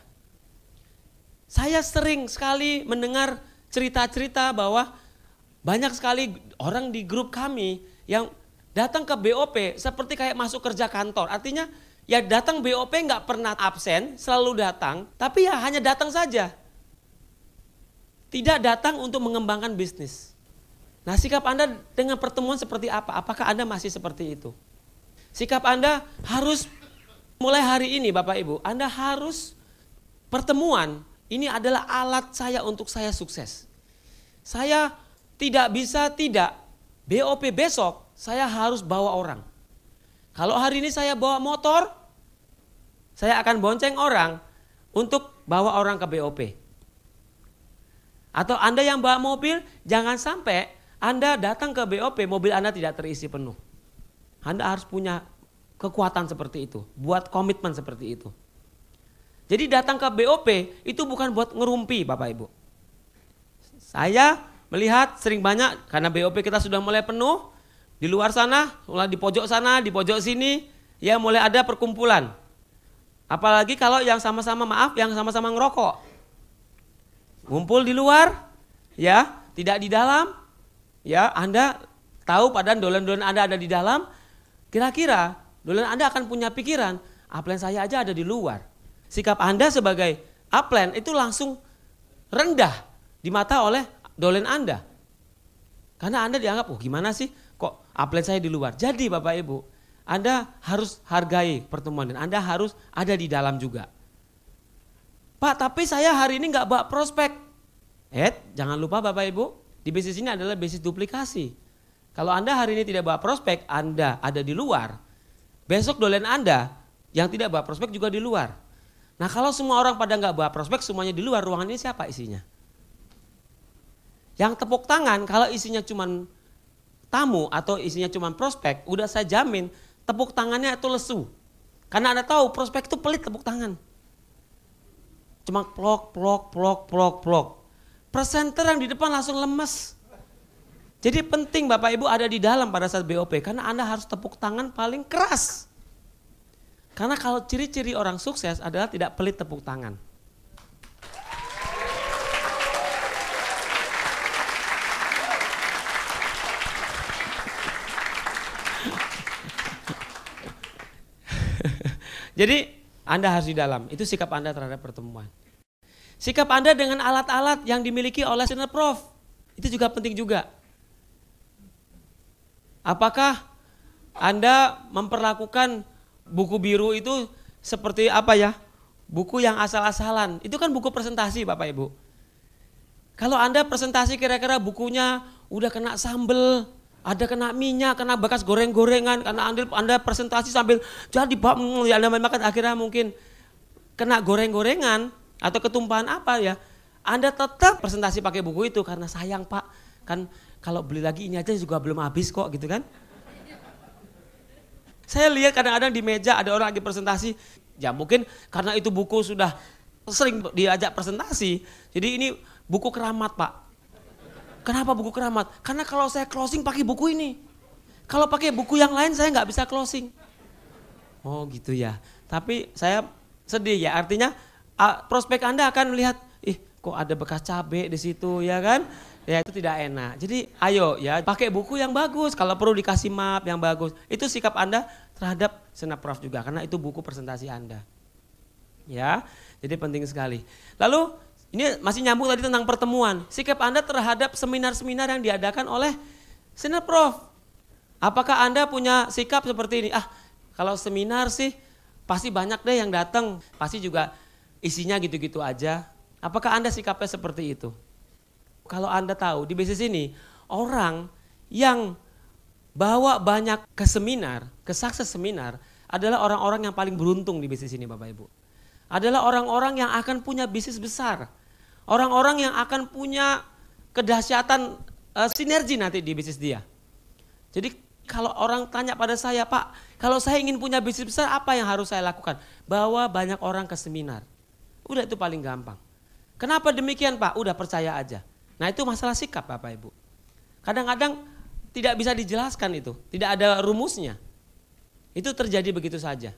Speaker 1: Saya sering sekali mendengar cerita-cerita bahwa Banyak sekali orang di grup kami yang datang ke BOP seperti kayak masuk kerja kantor. Artinya ya datang BOP nggak pernah absen, selalu datang, tapi ya hanya datang saja. Tidak datang untuk mengembangkan bisnis. Nah, sikap Anda dengan pertemuan seperti apa? Apakah Anda masih seperti itu? Sikap Anda harus mulai hari ini Bapak Ibu, Anda harus pertemuan ini adalah alat saya untuk saya sukses. Saya tidak bisa tidak, BOP besok saya harus bawa orang. Kalau hari ini saya bawa motor, saya akan bonceng orang untuk bawa orang ke BOP. Atau Anda yang bawa mobil, jangan sampai Anda datang ke BOP, mobil Anda tidak terisi penuh. Anda harus punya kekuatan seperti itu, buat komitmen seperti itu. Jadi datang ke BOP itu bukan buat ngerumpi Bapak Ibu. Saya melihat sering banyak karena BOP kita sudah mulai penuh, di luar sana, mulai di pojok sana, di pojok sini, ya mulai ada perkumpulan. Apalagi kalau yang sama-sama yang sama-sama ngerokok. Ngumpul di luar, ya, tidak di dalam, ya Anda tahu padahal dolan-dolan Anda ada di dalam, kira-kira dolan Anda akan punya pikiran, upline saya aja ada di luar. Sikap Anda sebagai upline itu langsung rendah di mata oleh dolen Anda. Karena Anda dianggap, oh gimana sih kok upline saya di luar. Jadi Bapak Ibu, Anda harus hargai pertemuan dan Anda harus ada di dalam juga. Pak, tapi saya hari ini nggak bawa prospek. Jangan lupa Bapak Ibu, di bisnis ini adalah bisnis duplikasi. Kalau Anda hari ini tidak bawa prospek, Anda ada di luar. Besok dolen Anda yang tidak bawa prospek juga di luar. Nah kalau semua orang pada nggak bawa prospek, semuanya di luar, ruangan ini siapa isinya? Yang tepuk tangan kalau isinya cuma tamu atau isinya cuma prospek, udah saya jamin tepuk tangannya itu lesu. Karena Anda tahu prospek itu pelit tepuk tangan. Cuma plok, plok, plok, plok, plok. Presenter yang di depan langsung lemes. Jadi penting Bapak Ibu ada di dalam pada saat BOP karena Anda harus tepuk tangan paling keras. Karena kalau ciri-ciri orang sukses adalah tidak pelit tepuk tangan. Jadi Anda harus di dalam, itu sikap Anda terhadap pertemuan. Sikap Anda dengan alat-alat yang dimiliki oleh Senior Prof, itu juga penting juga. Apakah Anda memperlakukan buku biru itu seperti apa ya? Buku yang asal-asalan, itu kan buku presentasi Bapak Ibu. Kalau Anda presentasi kira-kira bukunya udah kena sambel, ada kena minyak, kena bekas goreng-gorengan, karena Anda presentasi sambil jadi Anda makan akhirnya mungkin kena goreng-gorengan atau ketumpahan apa ya. Anda tetap presentasi pakai buku itu karena sayang Pak, kan kalau beli lagi ini aja juga belum habis kok gitu kan. Saya lihat kadang-kadang di meja ada orang lagi presentasi, ya mungkin karena itu buku sudah sering diajak presentasi, jadi ini buku keramat Pak. Kenapa buku keramat? Karena kalau saya closing pakai buku ini. Kalau pakai buku yang lain saya nggak bisa closing. Oh gitu ya. Tapi saya sedih ya. Artinya prospek Anda akan melihat, kok ada bekas cabai di situ ya kan? Ya itu tidak enak. Jadi ayo ya pakai buku yang bagus. Kalau perlu dikasih map yang bagus. Itu sikap Anda terhadap Senior Prof juga. Karena itu buku presentasi Anda. Ya, jadi penting sekali. Lalu ini masih nyambung tadi tentang pertemuan. Sikap Anda terhadap seminar-seminar yang diadakan oleh Senior Prof. Apakah Anda punya sikap seperti ini? Kalau seminar sih pasti banyak deh yang datang. Pasti juga isinya gitu-gitu aja. Apakah Anda sikapnya seperti itu? Kalau Anda tahu di bisnis ini orang yang bawa banyak ke seminar, ke sukses seminar adalah orang-orang yang paling beruntung di bisnis ini Bapak Ibu. Adalah orang-orang yang akan punya bisnis besar. Orang-orang yang akan punya kedahsyatan sinergi nanti di bisnis dia. Jadi kalau orang tanya pada saya, Pak, kalau saya ingin punya bisnis besar apa yang harus saya lakukan? Bawa banyak orang ke seminar. Udah itu paling gampang. Kenapa demikian Pak? Udah percaya aja. Nah itu masalah sikap Bapak Ibu. Kadang-kadang tidak bisa dijelaskan itu. Tidak ada rumusnya. Itu terjadi begitu saja.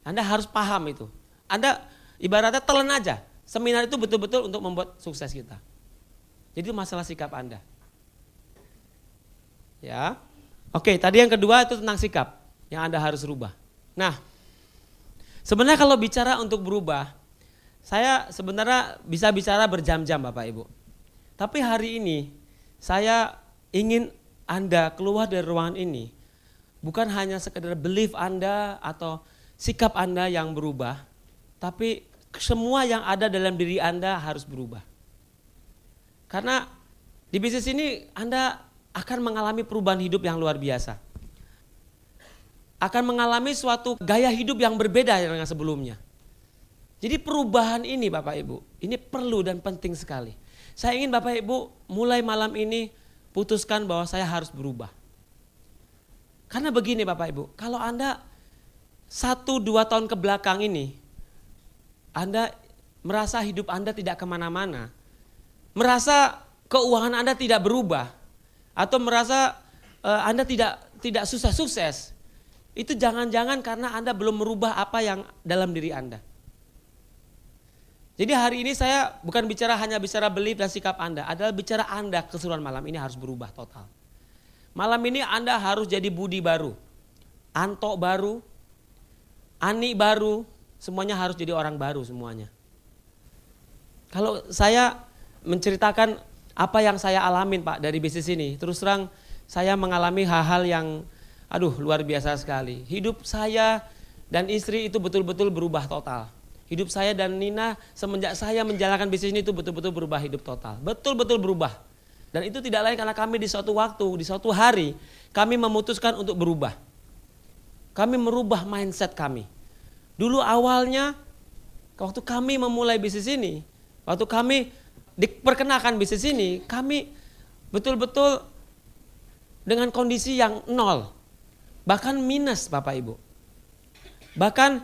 Speaker 1: Anda harus paham itu. Anda ibaratnya telan aja. Seminar itu betul-betul untuk membuat sukses kita. Jadi masalah sikap Anda. Ya. Oke, tadi yang kedua itu tentang sikap yang Anda harus rubah. Nah, sebenarnya kalau bicara untuk berubah, saya sebenarnya bisa bicara berjam-jam Bapak Ibu. Tapi hari ini saya ingin Anda keluar dari ruangan ini bukan hanya sekedar belief Anda atau sikap Anda yang berubah, tapi semua yang ada dalam diri Anda harus berubah. Karena di bisnis ini Anda akan mengalami perubahan hidup yang luar biasa. Akan mengalami suatu gaya hidup yang berbeda dengan sebelumnya. Jadi perubahan ini Bapak Ibu, ini perlu dan penting sekali. Saya ingin Bapak Ibu mulai malam ini putuskan bahwa saya harus berubah. Karena begini Bapak Ibu, kalau Anda 1-2 tahun ke belakang ini, Anda merasa hidup Anda tidak kemana-mana, merasa keuangan Anda tidak berubah, atau merasa Anda tidak sukses, itu jangan-jangan karena Anda belum merubah apa yang dalam diri Anda. Jadi hari ini saya bukan hanya bicara belief dan sikap Anda, adalah bicara Anda keseluruhan malam ini harus berubah total. Malam ini Anda harus jadi Budi baru, Anto baru, Ani baru, semuanya harus jadi orang baru semuanya. Kalau saya menceritakan apa yang saya alamin Pak dari bisnis ini, terus terang saya mengalami hal-hal yang luar biasa sekali. Hidup saya dan istri itu betul-betul berubah total. Hidup saya dan Nina semenjak saya menjalankan bisnis ini itu betul-betul berubah hidup total. Betul-betul berubah. Dan itu tidak lain karena kami di suatu waktu, di suatu hari kami memutuskan untuk berubah. Kami merubah mindset kami. Dulu awalnya waktu kami memulai bisnis ini, waktu kami diperkenalkan bisnis ini, kami betul-betul dengan kondisi yang nol, bahkan minus Bapak Ibu. Bahkan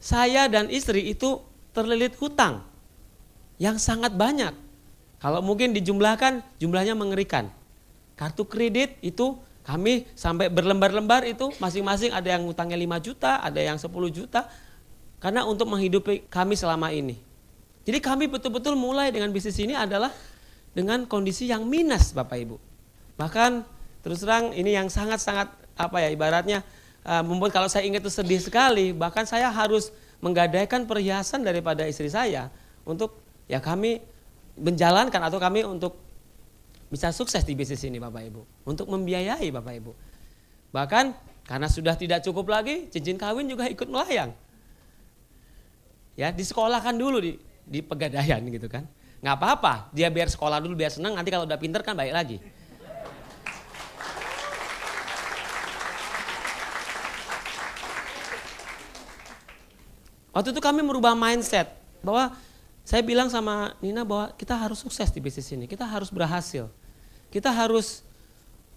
Speaker 1: saya dan istri itu terlilit hutang yang sangat banyak. Kalau mungkin dijumlahkan, jumlahnya mengerikan. Kartu kredit itu kami sampai berlembar-lembar itu masing-masing ada yang hutangnya 5 juta, ada yang 10 juta. Karena untuk menghidupi kami selama ini. Jadi kami betul-betul mulai dengan bisnis ini adalah dengan kondisi yang minus Bapak Ibu. Bahkan terus terang ini yang sangat-sangat ibaratnya membuat kalau saya ingat itu sedih sekali. Bahkan saya harus menggadaikan perhiasan daripada istri saya untuk kami menjalankan atau kami untuk bisa sukses di bisnis ini Bapak Ibu. Untuk membiayai Bapak Ibu. Bahkan karena sudah tidak cukup lagi, cincin kawin juga ikut melayang. Ya, disekolahkan dulu di Pegadaian gitu kan. Nggak apa-apa, dia biar sekolah dulu biar senang, nanti kalau udah pinter kan baik lagi. Waktu itu kami merubah mindset bahwa saya bilang sama Nina bahwa kita harus sukses di bisnis ini, kita harus berhasil. Kita harus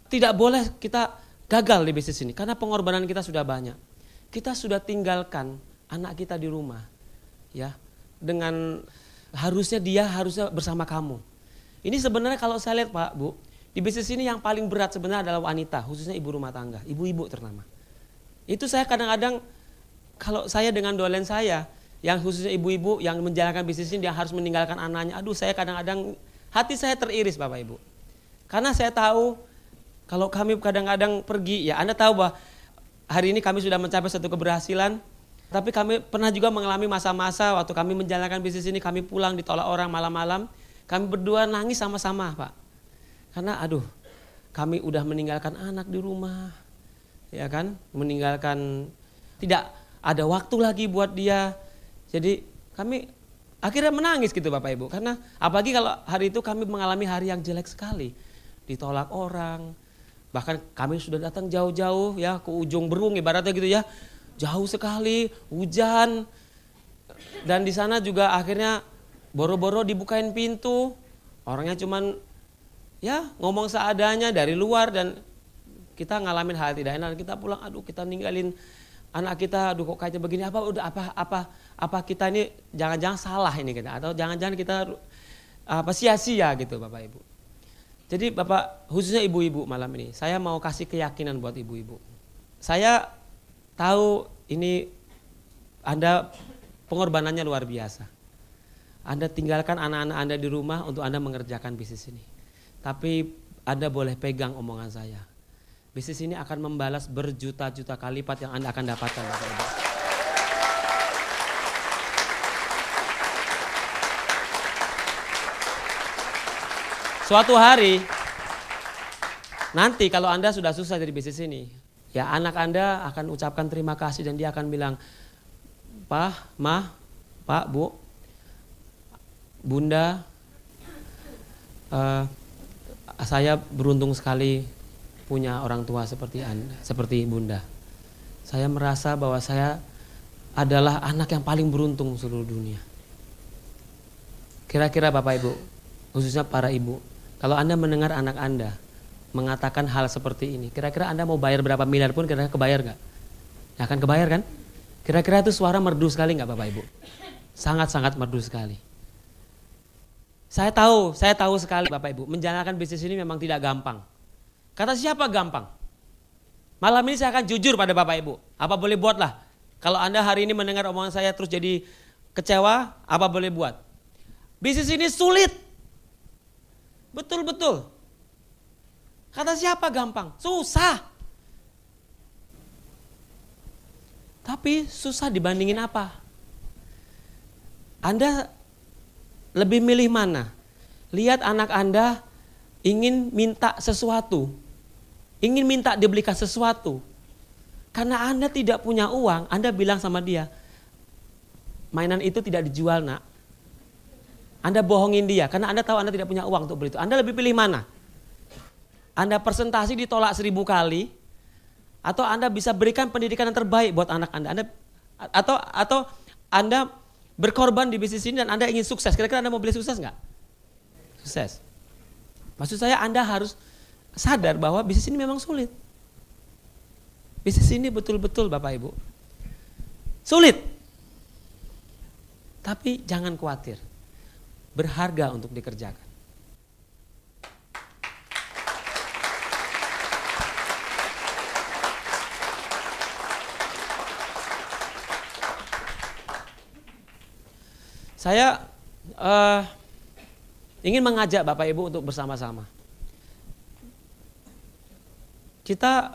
Speaker 1: tidak boleh kita gagal di bisnis ini karena pengorbanan kita sudah banyak. Kita sudah tinggalkan anak kita di rumah. Ya, dengan harusnya bersama kamu. Ini sebenarnya kalau saya lihat Pak, Bu, di bisnis ini yang paling berat sebenarnya adalah wanita, khususnya ibu rumah tangga, ibu-ibu terutama. Itu saya kadang-kadang kalau saya dengan dolen saya, yang khususnya ibu-ibu yang menjalankan bisnis ini yang harus meninggalkan anaknya, saya kadang-kadang hati saya teriris Bapak Ibu. Karena saya tahu kalau kami kadang-kadang pergi, ya Anda tahu bahwa hari ini kami sudah mencapai satu keberhasilan. Tapi kami pernah juga mengalami masa-masa waktu kami menjalankan bisnis ini, kami pulang ditolak orang malam-malam, kami berdua nangis sama-sama Pak. Karena kami udah meninggalkan anak di rumah, ya kan, meninggalkan tidak ada waktu lagi buat dia. Jadi kami akhirnya menangis gitu Bapak Ibu, karena apalagi kalau hari itu kami mengalami hari yang jelek sekali, ditolak orang, bahkan kami sudah datang jauh-jauh ya ke ujung Berung ibaratnya gitu ya. Jauh sekali, hujan, dan di sana juga akhirnya boro-boro dibukain pintu, orangnya cuman ngomong seadanya dari luar dan kita ngalamin hal tidak enak. Kita pulang, kita ninggalin anak kita, kok kayaknya begini, apa kita ini jangan-jangan salah ini kita, atau jangan-jangan kita sia-sia gitu Bapak Ibu. Jadi Bapak, khususnya ibu-ibu malam ini, saya mau kasih keyakinan buat ibu-ibu. Saya tahu ini Anda pengorbanannya luar biasa. Anda tinggalkan anak-anak Anda di rumah untuk Anda mengerjakan bisnis ini. Tapi Anda boleh pegang omongan saya. bisnis ini akan membalas berjuta-juta kali lipat yang Anda akan dapatkan, Bapak Ibu. Suatu hari, nanti kalau Anda sudah sukses dari bisnis ini, ya anak Anda akan ucapkan terima kasih dan dia akan bilang, Pak, Ma, Pak, Bu, Bunda, saya beruntung sekali punya orang tua seperti Anda, seperti Bunda. Saya merasa bahwa saya adalah anak yang paling beruntung seluruh dunia. Kira-kira Bapak Ibu, khususnya para ibu, kalau Anda mendengar anak Anda mengatakan hal seperti ini, kira-kira Anda mau bayar berapa miliar pun kira-kira kebayar gak? Ya akan kebayar kan? Kira-kira itu suara merdu sekali gak Bapak Ibu? Sangat-sangat merdu sekali. Saya tahu sekali Bapak Ibu, menjalankan bisnis ini memang tidak gampang. Kata siapa gampang? Malam ini saya akan jujur pada Bapak Ibu. Apa boleh buatlah. Kalau Anda hari ini mendengar omongan saya terus jadi kecewa, apa boleh buat. Bisnis ini sulit. Betul-betul. Kata siapa gampang? Susah. Tapi susah dibandingin apa? Anda lebih milih mana? Lihat anak Anda ingin minta sesuatu. Ingin minta dibelikan sesuatu. Karena Anda tidak punya uang, Anda bilang sama dia, mainan itu tidak dijual nak. Anda bohongin dia, karena Anda tahu Anda tidak punya uang untuk beli itu. Anda lebih pilih mana? Anda presentasi ditolak 1000 kali, atau Anda bisa berikan pendidikan yang terbaik buat anak Anda. Atau Anda berkorban di bisnis ini dan Anda ingin sukses. Kira-kira Anda mau beli sukses nggak? Sukses. Maksud saya Anda harus sadar bahwa bisnis ini memang sulit. Bisnis ini betul-betul Bapak Ibu sulit. Tapi jangan khawatir. Berharga untuk dikerjakan. Saya ingin mengajak Bapak Ibu untuk bersama-sama. Kita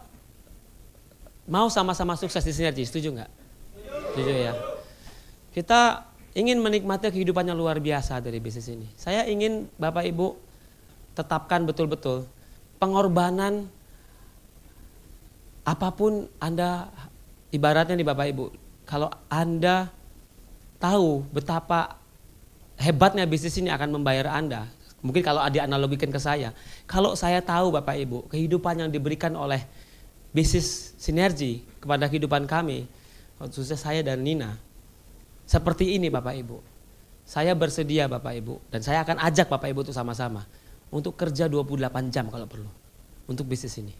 Speaker 1: mau sama-sama sukses di Sinergi, setuju nggak? Setuju ya. Kita ingin menikmati kehidupan yang luar biasa dari bisnis ini. Saya ingin Bapak Ibu tetapkan betul-betul pengorbanan apapun Anda, ibaratnya nih Bapak Ibu, kalau Anda tahu betapa hebatnya bisnis ini akan membayar Anda. Mungkin kalau dianalogikan ke saya, kalau saya tahu Bapak Ibu, kehidupan yang diberikan oleh bisnis Sinergi kepada kehidupan kami, khususnya saya dan Nina, seperti ini Bapak Ibu. Saya bersedia Bapak Ibu, dan saya akan ajak Bapak Ibu untuk sama-sama untuk kerja 28 jam kalau perlu untuk bisnis ini.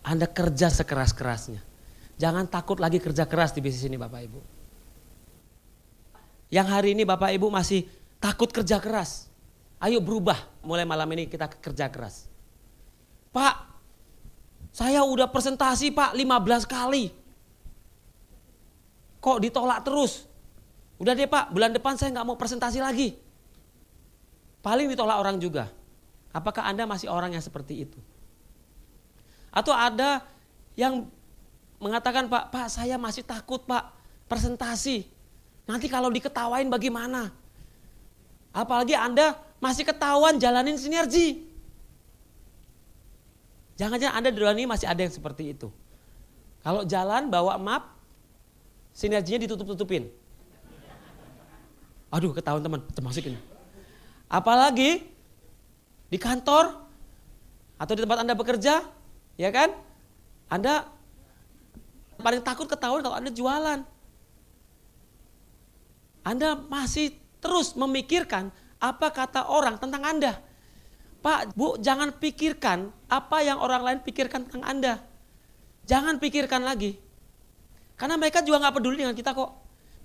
Speaker 1: Anda kerja sekeras-kerasnya. Jangan takut lagi kerja keras di bisnis ini Bapak Ibu. Yang hari ini Bapak Ibu masih takut kerja keras. Ayo berubah, mulai malam ini kita kerja keras. Pak, saya udah presentasi Pak 15 kali. Kok ditolak terus? Udah deh Pak, bulan depan saya nggak mau presentasi lagi. Paling ditolak orang juga. Apakah Anda masih orang yang seperti itu? Atau ada yang mengatakan Pak saya masih takut Pak presentasi. Nanti kalau diketawain bagaimana? Apalagi Anda masih ketahuan jalanin Sinergi. Jangan-jangan Anda di luar ini masih ada yang seperti itu. Kalau jalan bawa map, Sinerginya ditutup-tutupin. Aduh ketahuan teman, termasuk ini. Apalagi di kantor atau di tempat Anda bekerja, ya kan? Anda paling takut ketahuan kalau Anda jualan. Anda masih terus memikirkan apa kata orang tentang Anda. Pak, Bu, jangan pikirkan apa yang orang lain pikirkan tentang Anda. Jangan pikirkan lagi. Karena mereka juga gak peduli dengan kita kok.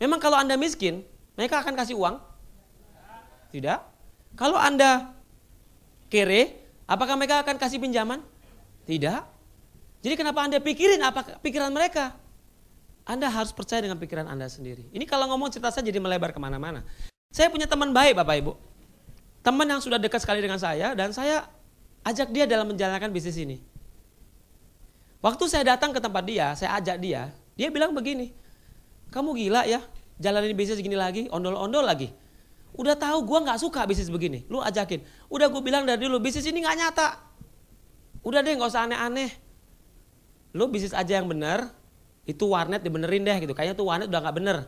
Speaker 1: Memang kalau Anda miskin, mereka akan kasih uang? Tidak. Kalau Anda kere, apakah mereka akan kasih pinjaman? Tidak. Jadi kenapa Anda pikirin apa pikiran mereka? Anda harus percaya dengan pikiran Anda sendiri. Ini kalau ngomong cerita saya jadi melebar kemana-mana. Saya punya teman baik Bapak Ibu. Teman yang sudah dekat sekali dengan saya dan saya ajak dia dalam menjalankan bisnis ini. Waktu saya datang ke tempat dia, saya ajak dia bilang begini, kamu gila ya, jalanin bisnis gini lagi, ondol-ondol lagi. Udah tahu gue nggak suka bisnis begini, lu ajakin. Udah gue bilang dari dulu, bisnis ini nggak nyata. Udah deh nggak usah aneh-aneh. Lu bisnis aja yang bener, itu warnet dibenerin deh gitu, kayaknya tuh warnet udah nggak bener.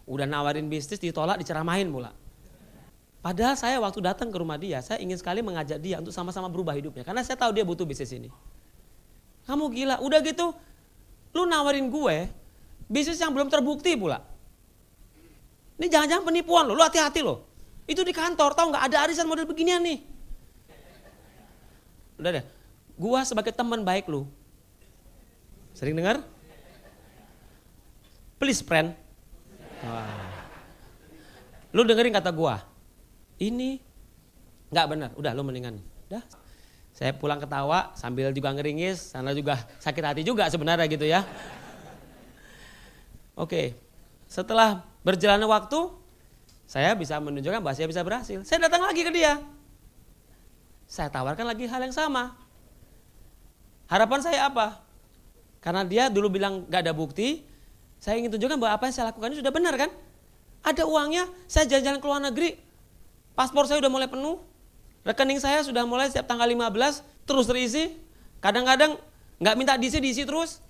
Speaker 1: Udah nawarin bisnis ditolak, diceramahin pula. Padahal saya waktu datang ke rumah dia, saya ingin sekali mengajak dia untuk sama-sama berubah hidupnya. Karena saya tahu dia butuh bisnis ini. Kamu gila, udah gitu lu nawarin gue bisnis yang belum terbukti pula. Ini jangan-jangan penipuan lo, lu hati-hati lo. Itu di kantor, tahu nggak ada arisan model beginian nih. Udah deh, gue sebagai teman baik lu. Sering dengar? Please friend. Wah. Lu dengerin kata gue. Ini nggak benar, udah lu mendingan. Udah. Saya pulang ketawa sambil juga ngeringis, sana juga sakit hati juga sebenarnya gitu ya. Oke, setelah berjalannya waktu, saya bisa menunjukkan bahwa saya bisa berhasil. Saya datang lagi ke dia. Saya tawarkan lagi hal yang sama. Harapan saya apa? Karena dia dulu bilang gak ada bukti, saya ingin tunjukkan bahwa apa yang saya lakukan ini sudah benar kan? Ada uangnya, saya jalan-jalan ke luar negeri, paspor saya udah mulai penuh. Rekening saya sudah mulai setiap tanggal 15 terus terisi. Kadang-kadang nggak minta diisi terus.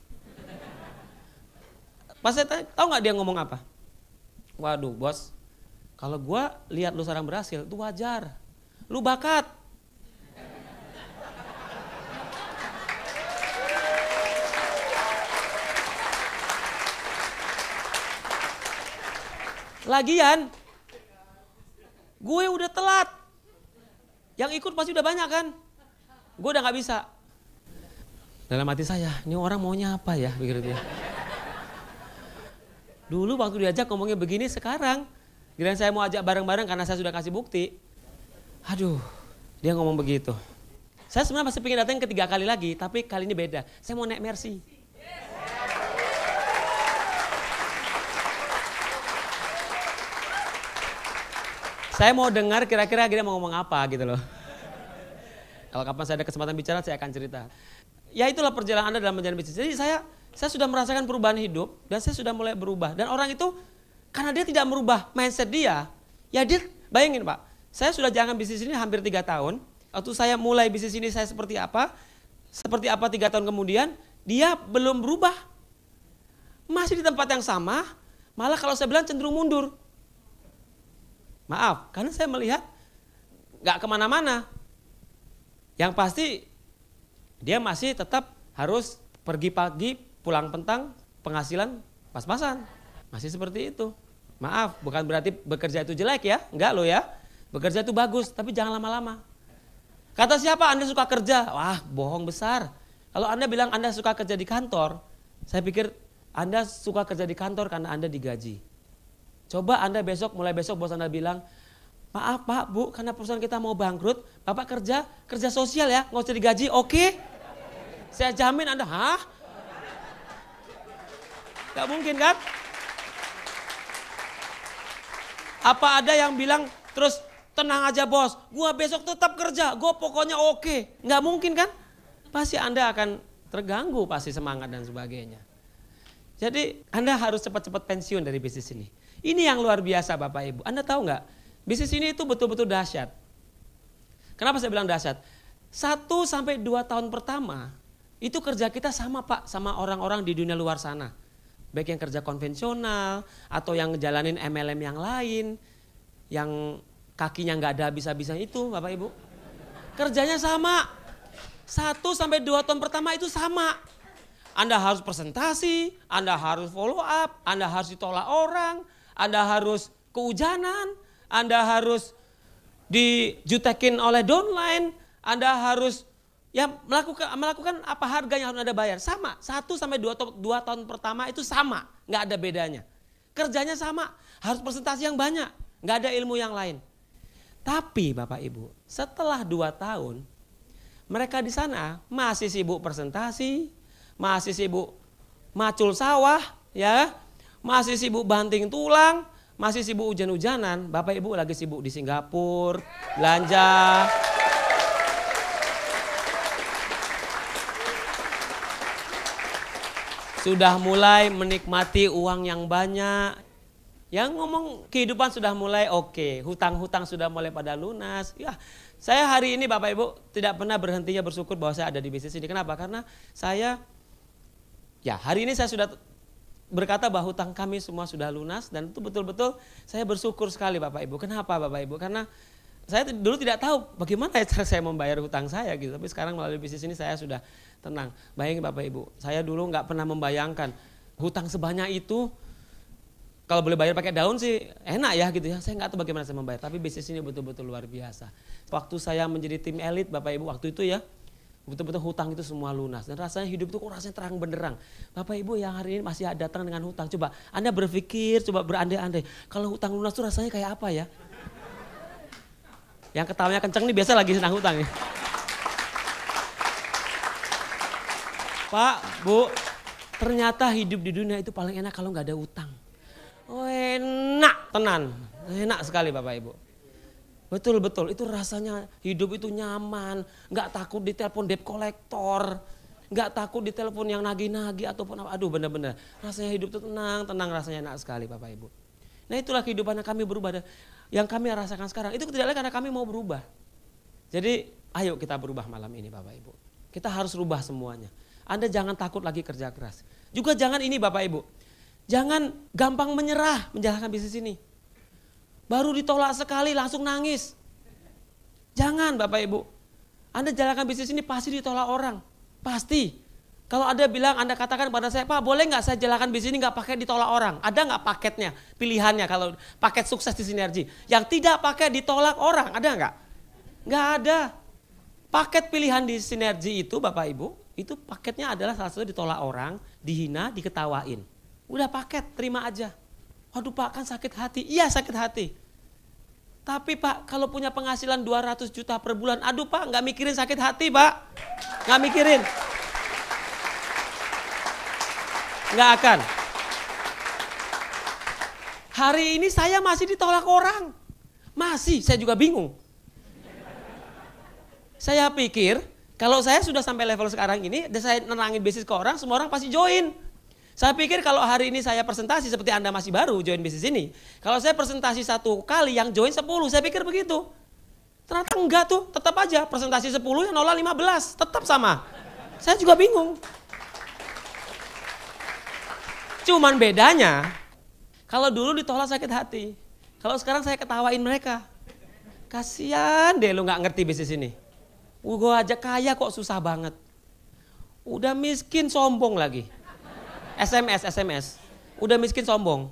Speaker 1: Pas saya tanya, tahu nggak dia ngomong apa? Waduh bos, kalau gua lihat lu sekarang berhasil, itu wajar. Lu bakat. Lagian, gue udah telat. Yang ikut pasti udah banyak kan? Gue udah gak bisa. Dalam hati saya, ini orang maunya apa ya? Begitu dia. Dulu waktu diajak ngomongnya begini, sekarang giliran saya mau ajak bareng-bareng karena saya sudah kasih bukti. Aduh, dia ngomong begitu. Saya sebenarnya masih pengen datang ketiga kali lagi, tapi kali ini beda. Saya mau naik Mercy. Saya mau dengar kira-kira dia mau ngomong apa gitu loh. Kalau kapan saya ada kesempatan bicara, saya akan cerita. Ya itulah perjalanan Anda dalam menjalani bisnis. Jadi saya sudah merasakan perubahan hidup dan saya sudah mulai berubah. Dan orang itu karena dia tidak merubah mindset dia, ya dia bayangin Pak, saya sudah jalan bisnis ini hampir 3 tahun. Waktu saya mulai bisnis ini saya seperti apa 3 tahun kemudian, dia belum berubah. Masih di tempat yang sama, malah kalau saya bilang cenderung mundur. Maaf, karena saya melihat gak kemana-mana. Yang pasti dia masih tetap harus pergi pagi, pulang petang, penghasilan pas-pasan. Masih seperti itu. Maaf, bukan berarti bekerja itu jelek ya. Enggak loh ya. Bekerja itu bagus, tapi jangan lama-lama. Kata siapa Anda suka kerja? Wah, bohong besar. Kalau Anda bilang Anda suka kerja di kantor, saya pikir Anda suka kerja di kantor karena Anda digaji. Coba Anda mulai besok bos Anda bilang, maaf Pak, Bu, karena perusahaan kita mau bangkrut, Bapak kerja sosial ya, nggak usah digaji, oke? Saya jamin Anda, hah? Gak mungkin kan? Apa ada yang bilang, terus tenang aja bos, gua besok tetap kerja, gua pokoknya oke. Nggak mungkin kan? Pasti Anda akan terganggu, pasti semangat dan sebagainya. Jadi Anda harus cepat-cepat pensiun dari bisnis ini. Ini yang luar biasa Bapak Ibu. Anda tahu nggak? Bisnis ini itu betul-betul dahsyat. Kenapa saya bilang dahsyat? 1-2 tahun pertama itu kerja kita sama Pak, sama orang-orang di dunia luar sana. Baik yang kerja konvensional atau yang ngejalanin MLM yang lain, yang kakinya nggak ada habis-habisan itu Bapak Ibu. Kerjanya sama. 1-2 tahun pertama itu sama. Anda harus presentasi, Anda harus follow up, Anda harus ditolak orang, Anda harus kehujanan, Anda harus dijutekin oleh downline, Anda harus ya melakukan apa harganya harus Anda bayar. Sama, 1-2 tahun pertama itu sama, nggak ada bedanya. Kerjanya sama, harus presentasi yang banyak, nggak ada ilmu yang lain. Tapi Bapak Ibu, setelah 2 tahun, mereka di sana masih sibuk presentasi, masih sibuk macul sawah, ya, masih sibuk banting tulang, masih sibuk hujan-hujanan. Bapak Ibu lagi sibuk di Singapura, belanja. sudah mulai menikmati uang yang banyak. Yang ngomong kehidupan sudah mulai oke, hutang-hutang sudah mulai pada lunas. Ya, saya hari ini Bapak Ibu tidak pernah berhentinya bersyukur bahwa saya ada di bisnis ini. Kenapa? Karena hari ini saya sudah berkata bahwa hutang kami semua sudah lunas dan itu betul-betul saya bersyukur sekali Bapak Ibu. Kenapa Bapak Ibu? Karena saya dulu tidak tahu bagaimana cara saya membayar hutang saya gitu. Tapi sekarang melalui bisnis ini saya sudah tenang. Bayangin Bapak Ibu, saya dulu nggak pernah membayangkan hutang sebanyak itu. Kalau boleh bayar pakai daun sih enak ya gitu ya. Saya nggak tahu bagaimana saya membayar. Tapi bisnis ini betul-betul luar biasa. Waktu saya menjadi tim elit Bapak Ibu waktu itu ya. Betul-betul hutang itu semua lunas. Dan rasanya hidup itu kok rasanya terang benderang. Bapak Ibu yang hari ini masih datang dengan hutang. Coba Anda berpikir, coba berandai-andai. Kalau hutang lunas itu rasanya kayak apa ya? Yang ketawanya kenceng nih biasa lagi senang hutang ya. Pak, Bu, ternyata hidup di dunia itu paling enak kalau nggak ada utang. Oh enak, tenan, enak sekali Bapak Ibu. Betul-betul, itu rasanya hidup itu nyaman, nggak takut ditelepon debt collector, nggak takut ditelepon yang nagih-nagih ataupun apa. Aduh benar-benar, rasanya hidup itu tenang rasanya enak sekali Bapak Ibu. Nah itulah kehidupan yang kami berubah, yang kami rasakan sekarang. Itu tidak lain karena kami mau berubah. Jadi ayo kita berubah malam ini Bapak Ibu. Kita harus rubah semuanya. Anda jangan takut lagi kerja keras. Juga jangan ini Bapak Ibu. Jangan gampang menyerah menjalankan bisnis ini. Baru ditolak sekali langsung nangis. Jangan Bapak Ibu. Anda jalankan bisnis ini pasti ditolak orang. Pasti. Kalau Anda bilang, Anda katakan pada saya, Pak boleh nggak saya jalankan bisnis ini nggak pakai ditolak orang? Ada nggak paketnya, pilihannya kalau paket sukses di Sinergi? Yang tidak pakai ditolak orang, ada nggak? Nggak ada. Paket pilihan di Sinergi itu Bapak Ibu, itu paketnya adalah salah satu ditolak orang, dihina, diketawain. Udah paket, terima aja. Waduh Pak kan sakit hati. Iya sakit hati. Tapi Pak kalau punya penghasilan 200 juta per bulan. Aduh Pak gak mikirin sakit hati Pak. Gak mikirin. Gak akan. Hari ini saya masih ditolak orang. Masih, saya juga bingung. Saya pikir kalau saya sudah sampai level sekarang ini. Dan saya nenangin bisnis ke orang, semua orang pasti join. Saya pikir kalau hari ini saya presentasi seperti Anda masih baru join bisnis ini. Kalau saya presentasi 1 kali yang join 10, saya pikir begitu. Ternyata enggak tuh, tetap aja presentasi 10 yang nolak 15, tetap sama. Saya juga bingung. Cuman bedanya, kalau dulu ditolak sakit hati. Kalau sekarang saya ketawain mereka. Kasian deh lu gak ngerti bisnis ini. Gue aja kaya kok susah banget. Udah miskin sombong lagi. SMS. Udah miskin sombong.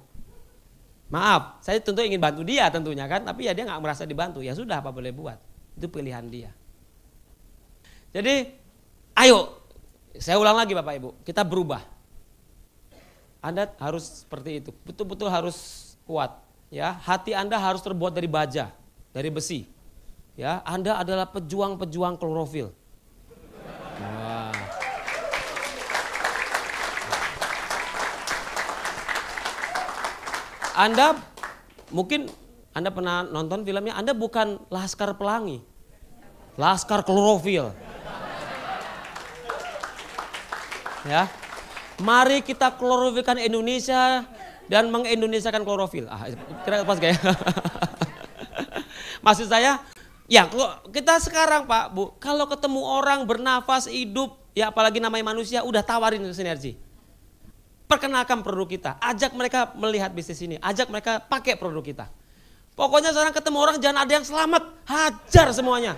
Speaker 1: Maaf, saya tentu ingin bantu dia tentunya kan. Tapi ya dia gak merasa dibantu. Ya sudah apa boleh buat. Itu pilihan dia. Jadi ayo, saya ulang lagi Bapak Ibu. Kita berubah. Anda harus seperti itu. Betul-betul harus kuat. Ya, hati Anda harus terbuat dari baja. Dari besi. Ya, Anda adalah pejuang-pejuang klorofil. Wah. Anda mungkin Anda pernah nonton filmnya, Anda bukan laskar pelangi. Laskar klorofil. Ya. Mari kita klorofilkan Indonesia dan mengindonesiakan klorofil. Kira pas kayak. Maksud saya, ya kita sekarang Pak, Bu, kalau ketemu orang bernafas hidup, ya apalagi namanya manusia, udah tawarin Sinergi. Perkenalkan produk kita, ajak mereka melihat bisnis ini, ajak mereka pakai produk kita. Pokoknya sekarang ketemu orang jangan ada yang selamat, hajar semuanya.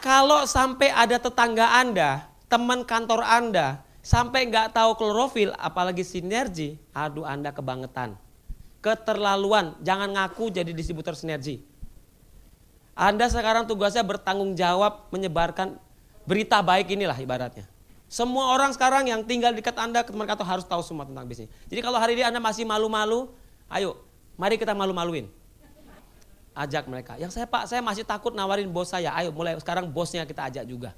Speaker 1: Kalau sampai ada tetangga Anda, teman kantor Anda, sampai nggak tahu klorofil, apalagi Sinergi, aduh Anda kebangetan. Keterlaluan, jangan ngaku jadi distributor Sinergi. Anda sekarang tugasnya bertanggung jawab menyebarkan berita baik inilah ibaratnya. Semua orang sekarang yang tinggal dekat Anda, teman kantor harus tahu semua tentang bisnis. Jadi kalau hari ini Anda masih malu-malu, ayo mari kita malu-maluin. Ajak mereka. Yang saya masih takut nawarin bos saya. Ayo mulai sekarang bosnya kita ajak juga.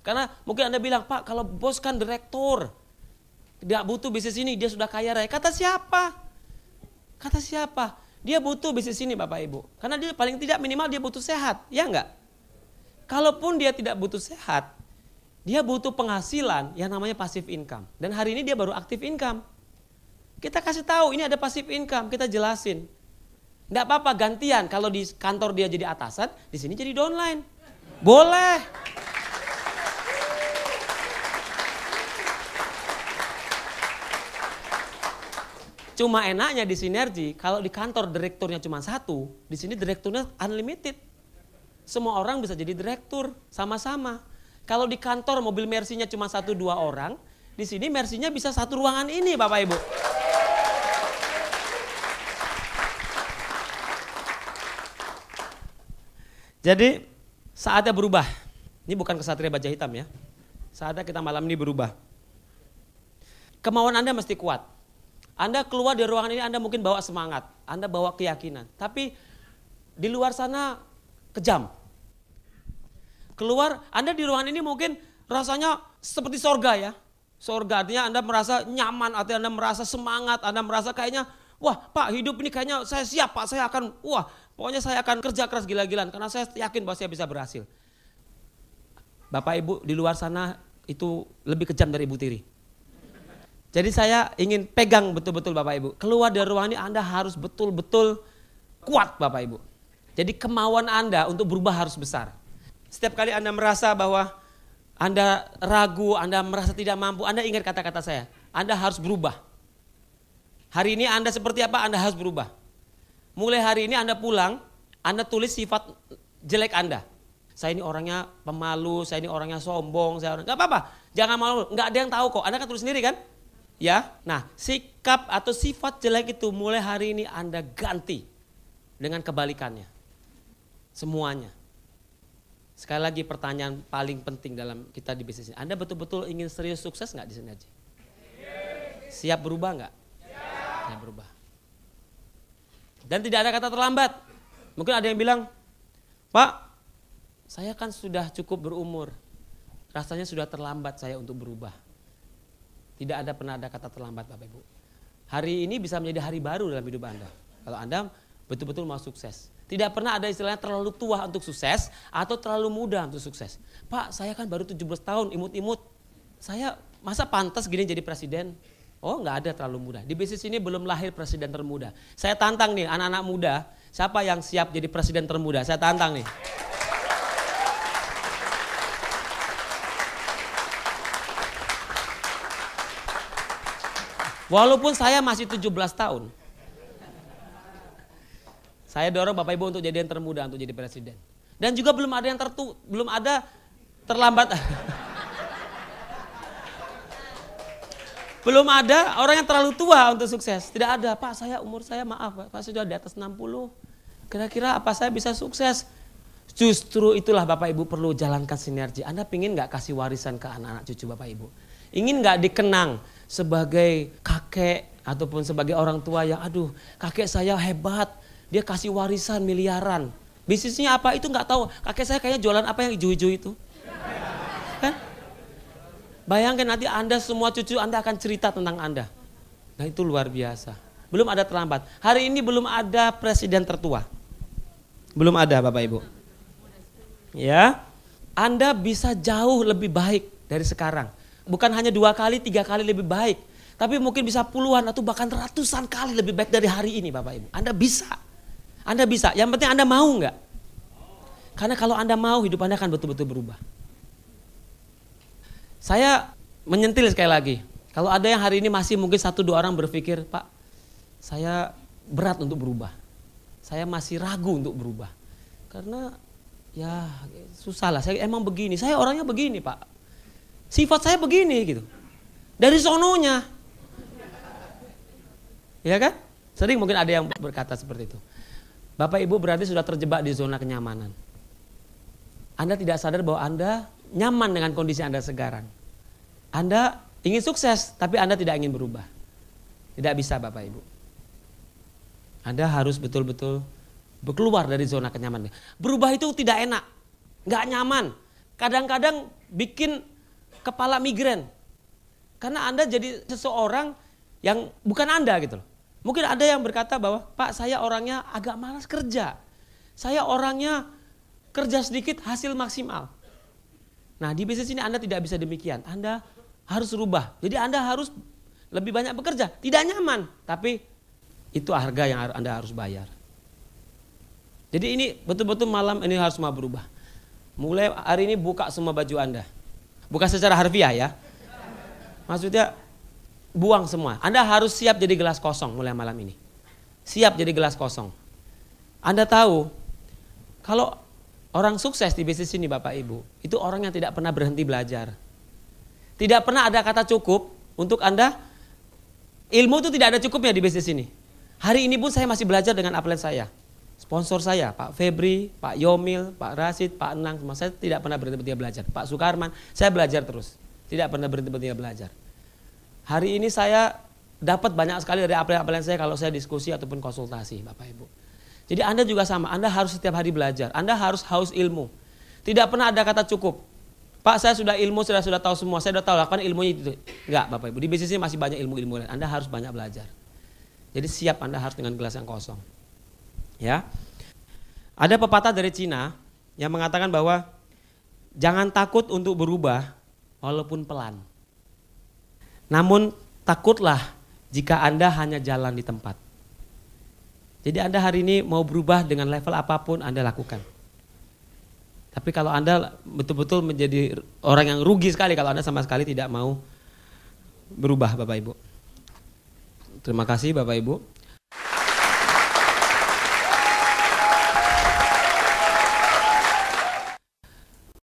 Speaker 1: Karena mungkin Anda bilang, Pak kalau bos kan direktur. Tidak butuh bisnis ini, dia sudah kaya raya. Kata siapa? Kata siapa? Dia butuh bisnis ini Bapak Ibu. Karena dia paling tidak minimal dia butuh sehat, ya enggak? Kalaupun dia tidak butuh sehat, dia butuh penghasilan yang namanya passive income. Dan hari ini dia baru active income. Kita kasih tahu ini ada passive income, kita jelasin. Enggak apa-apa gantian, kalau di kantor dia jadi atasan, di sini jadi downline. Boleh. Cuma enaknya di Sinergi, kalau di kantor direkturnya cuma satu, di sini direkturnya unlimited. Semua orang bisa jadi direktur, sama-sama. Kalau di kantor mobil Mercy-nya cuma 1-2 orang, di sini Mercy-nya bisa satu ruangan ini Bapak Ibu. Jadi saatnya berubah. Ini bukan kesatria baja hitam ya. Saatnya kita malam ini berubah. Kemauan Anda mesti kuat. Anda keluar dari ruangan ini Anda mungkin bawa semangat, Anda bawa keyakinan. Tapi di luar sana kejam. Keluar Anda di ruangan ini mungkin rasanya seperti sorga ya. Sorga artinya Anda merasa nyaman, artinya Anda merasa semangat, Anda merasa kayaknya wah Pak hidup ini kayaknya saya siap Pak, saya akan pokoknya saya akan kerja keras gila-gilaan karena saya yakin bahwa saya bisa berhasil. Bapak Ibu di luar sana itu lebih kejam dari Ibu Tiri. Jadi saya ingin pegang betul-betul Bapak Ibu. Keluar dari ruangan ini Anda harus betul-betul kuat Bapak Ibu. Jadi kemauan Anda untuk berubah harus besar. Setiap kali Anda merasa bahwa Anda ragu, Anda merasa tidak mampu, Anda ingat kata-kata saya. Anda harus berubah. Hari ini Anda seperti apa, Anda harus berubah. Mulai hari ini Anda pulang, Anda tulis sifat jelek Anda. Saya ini orangnya pemalu, saya ini orangnya sombong, nggak apa-apa. Jangan malu, nggak ada yang tahu kok. Anda kan tulis sendiri kan? Ya, nah sikap atau sifat jelek itu mulai hari ini Anda ganti dengan kebalikannya. Semuanya. Sekali lagi pertanyaan paling penting dalam kita di bisnis ini. Anda betul-betul ingin serius sukses nggak di sini aja? Siap berubah nggak? Siap berubah. Dan tidak ada kata terlambat. Mungkin ada yang bilang, Pak, saya kan sudah cukup berumur. Rasanya sudah terlambat saya untuk berubah. Tidak pernah ada kata terlambat Bapak Ibu. Hari ini bisa menjadi hari baru dalam hidup Anda. Kalau Anda betul-betul mau sukses. Tidak pernah ada istilahnya terlalu tua untuk sukses atau terlalu muda untuk sukses. Pak saya kan baru 17 tahun imut-imut. Saya masa pantas gini jadi presiden? Oh nggak ada terlalu muda. Di bisnis ini belum lahir presiden termuda. Saya tantang nih anak-anak muda. Siapa yang siap jadi presiden termuda? Saya tantang nih. Walaupun saya masih 17 tahun. Saya dorong Bapak Ibu untuk jadi yang termuda untuk jadi presiden. Dan juga belum ada yang belum ada terlambat. Belum ada orang yang terlalu tua untuk sukses. Tidak ada, Pak saya umur saya maaf, Pak sudah di atas 60. Kira-kira apa saya bisa sukses? Justru itulah Bapak Ibu perlu jalankan sinergi. Anda pingin gak kasih warisan ke anak-anak cucu Bapak Ibu? Ingin gak dikenang sebagai kakek ataupun sebagai orang tua yang aduh kakek saya hebat, dia kasih warisan miliaran. Bisnisnya apa itu nggak tahu. Kakek saya kayaknya jualan apa yang hijau-hijau itu. Kan? Bayangkan nanti Anda semua cucu Anda akan cerita tentang Anda. Nah itu luar biasa. Belum ada terlambat. Hari ini belum ada presiden tertua. Belum ada Bapak Ibu. Ya, Anda bisa jauh lebih baik dari sekarang. Bukan hanya 2 kali, 3 kali lebih baik. Tapi mungkin bisa puluhan atau bahkan ratusan kali lebih baik dari hari ini Bapak Ibu. Anda bisa. Anda bisa. Yang penting Anda mau nggak? Karena kalau Anda mau hidup Anda akan betul-betul berubah. Saya menyentil sekali lagi. Kalau ada yang hari ini masih mungkin 1-2 orang berpikir, Pak saya berat untuk berubah. Saya masih ragu untuk berubah. Karena ya susah lah. Saya emang begini. Saya orangnya begini Pak. Sifat saya begini gitu. Dari sononya. Ya kan? Sering mungkin ada yang berkata seperti itu. Bapak Ibu berarti sudah terjebak di zona kenyamanan. Anda tidak sadar bahwa Anda nyaman dengan kondisi Anda sekarang. Anda ingin sukses tapi Anda tidak ingin berubah. Tidak bisa Bapak Ibu. Anda harus betul-betul keluar dari zona kenyamanan. Berubah itu tidak enak. Gak nyaman. Kadang-kadang bikin kepala migrain. Karena Anda jadi seseorang yang bukan Anda gitu loh. Mungkin ada yang berkata bahwa, Pak, saya orangnya agak malas kerja. Saya orangnya kerja sedikit hasil maksimal. Nah, di bisnis ini Anda tidak bisa demikian. Anda harus rubah. Jadi Anda harus lebih banyak bekerja. Tidak nyaman, tapi itu harga yang Anda harus bayar. Jadi ini betul-betul malam ini harus semua berubah. Mulai hari ini buka semua baju Anda. Bukan secara harfiah ya. Maksudnya buang semua. Anda harus siap jadi gelas kosong mulai malam ini. Siap jadi gelas kosong. Anda tahu kalau orang sukses di bisnis ini Bapak Ibu, itu orang yang tidak pernah berhenti belajar. Tidak pernah ada kata cukup untuk Anda. Ilmu itu tidak ada cukupnya di bisnis ini. Hari ini pun saya masih belajar dengan upline saya. Sponsor saya, Pak Febri, Pak Yomil, Pak Rasid, Pak Enang, semua saya tidak pernah berhenti belajar. Pak Sukarman, saya belajar terus. Tidak pernah berhenti belajar. Hari ini saya dapat banyak sekali dari upline saya kalau saya diskusi ataupun konsultasi, Bapak Ibu. Jadi Anda juga sama, Anda harus setiap hari belajar. Anda harus haus ilmu. Tidak pernah ada kata cukup. Pak, saya sudah ilmu, sudah tahu semua, saya sudah tahu lakukan ilmunya itu. Enggak, Bapak Ibu, di bisnis ini masih banyak ilmu-ilmu lain. Anda harus banyak belajar. Jadi siap Anda harus dengan gelas yang kosong. Ya. Ada pepatah dari Cina yang mengatakan bahwa jangan takut untuk berubah walaupun pelan. Namun takutlah jika Anda hanya jalan di tempat. Jadi Anda hari ini mau berubah dengan level apapun Anda lakukan. Tapi kalau Anda betul-betul menjadi orang yang rugi sekali kalau Anda sama sekali tidak mau berubah Bapak Ibu. Terima kasih Bapak Ibu.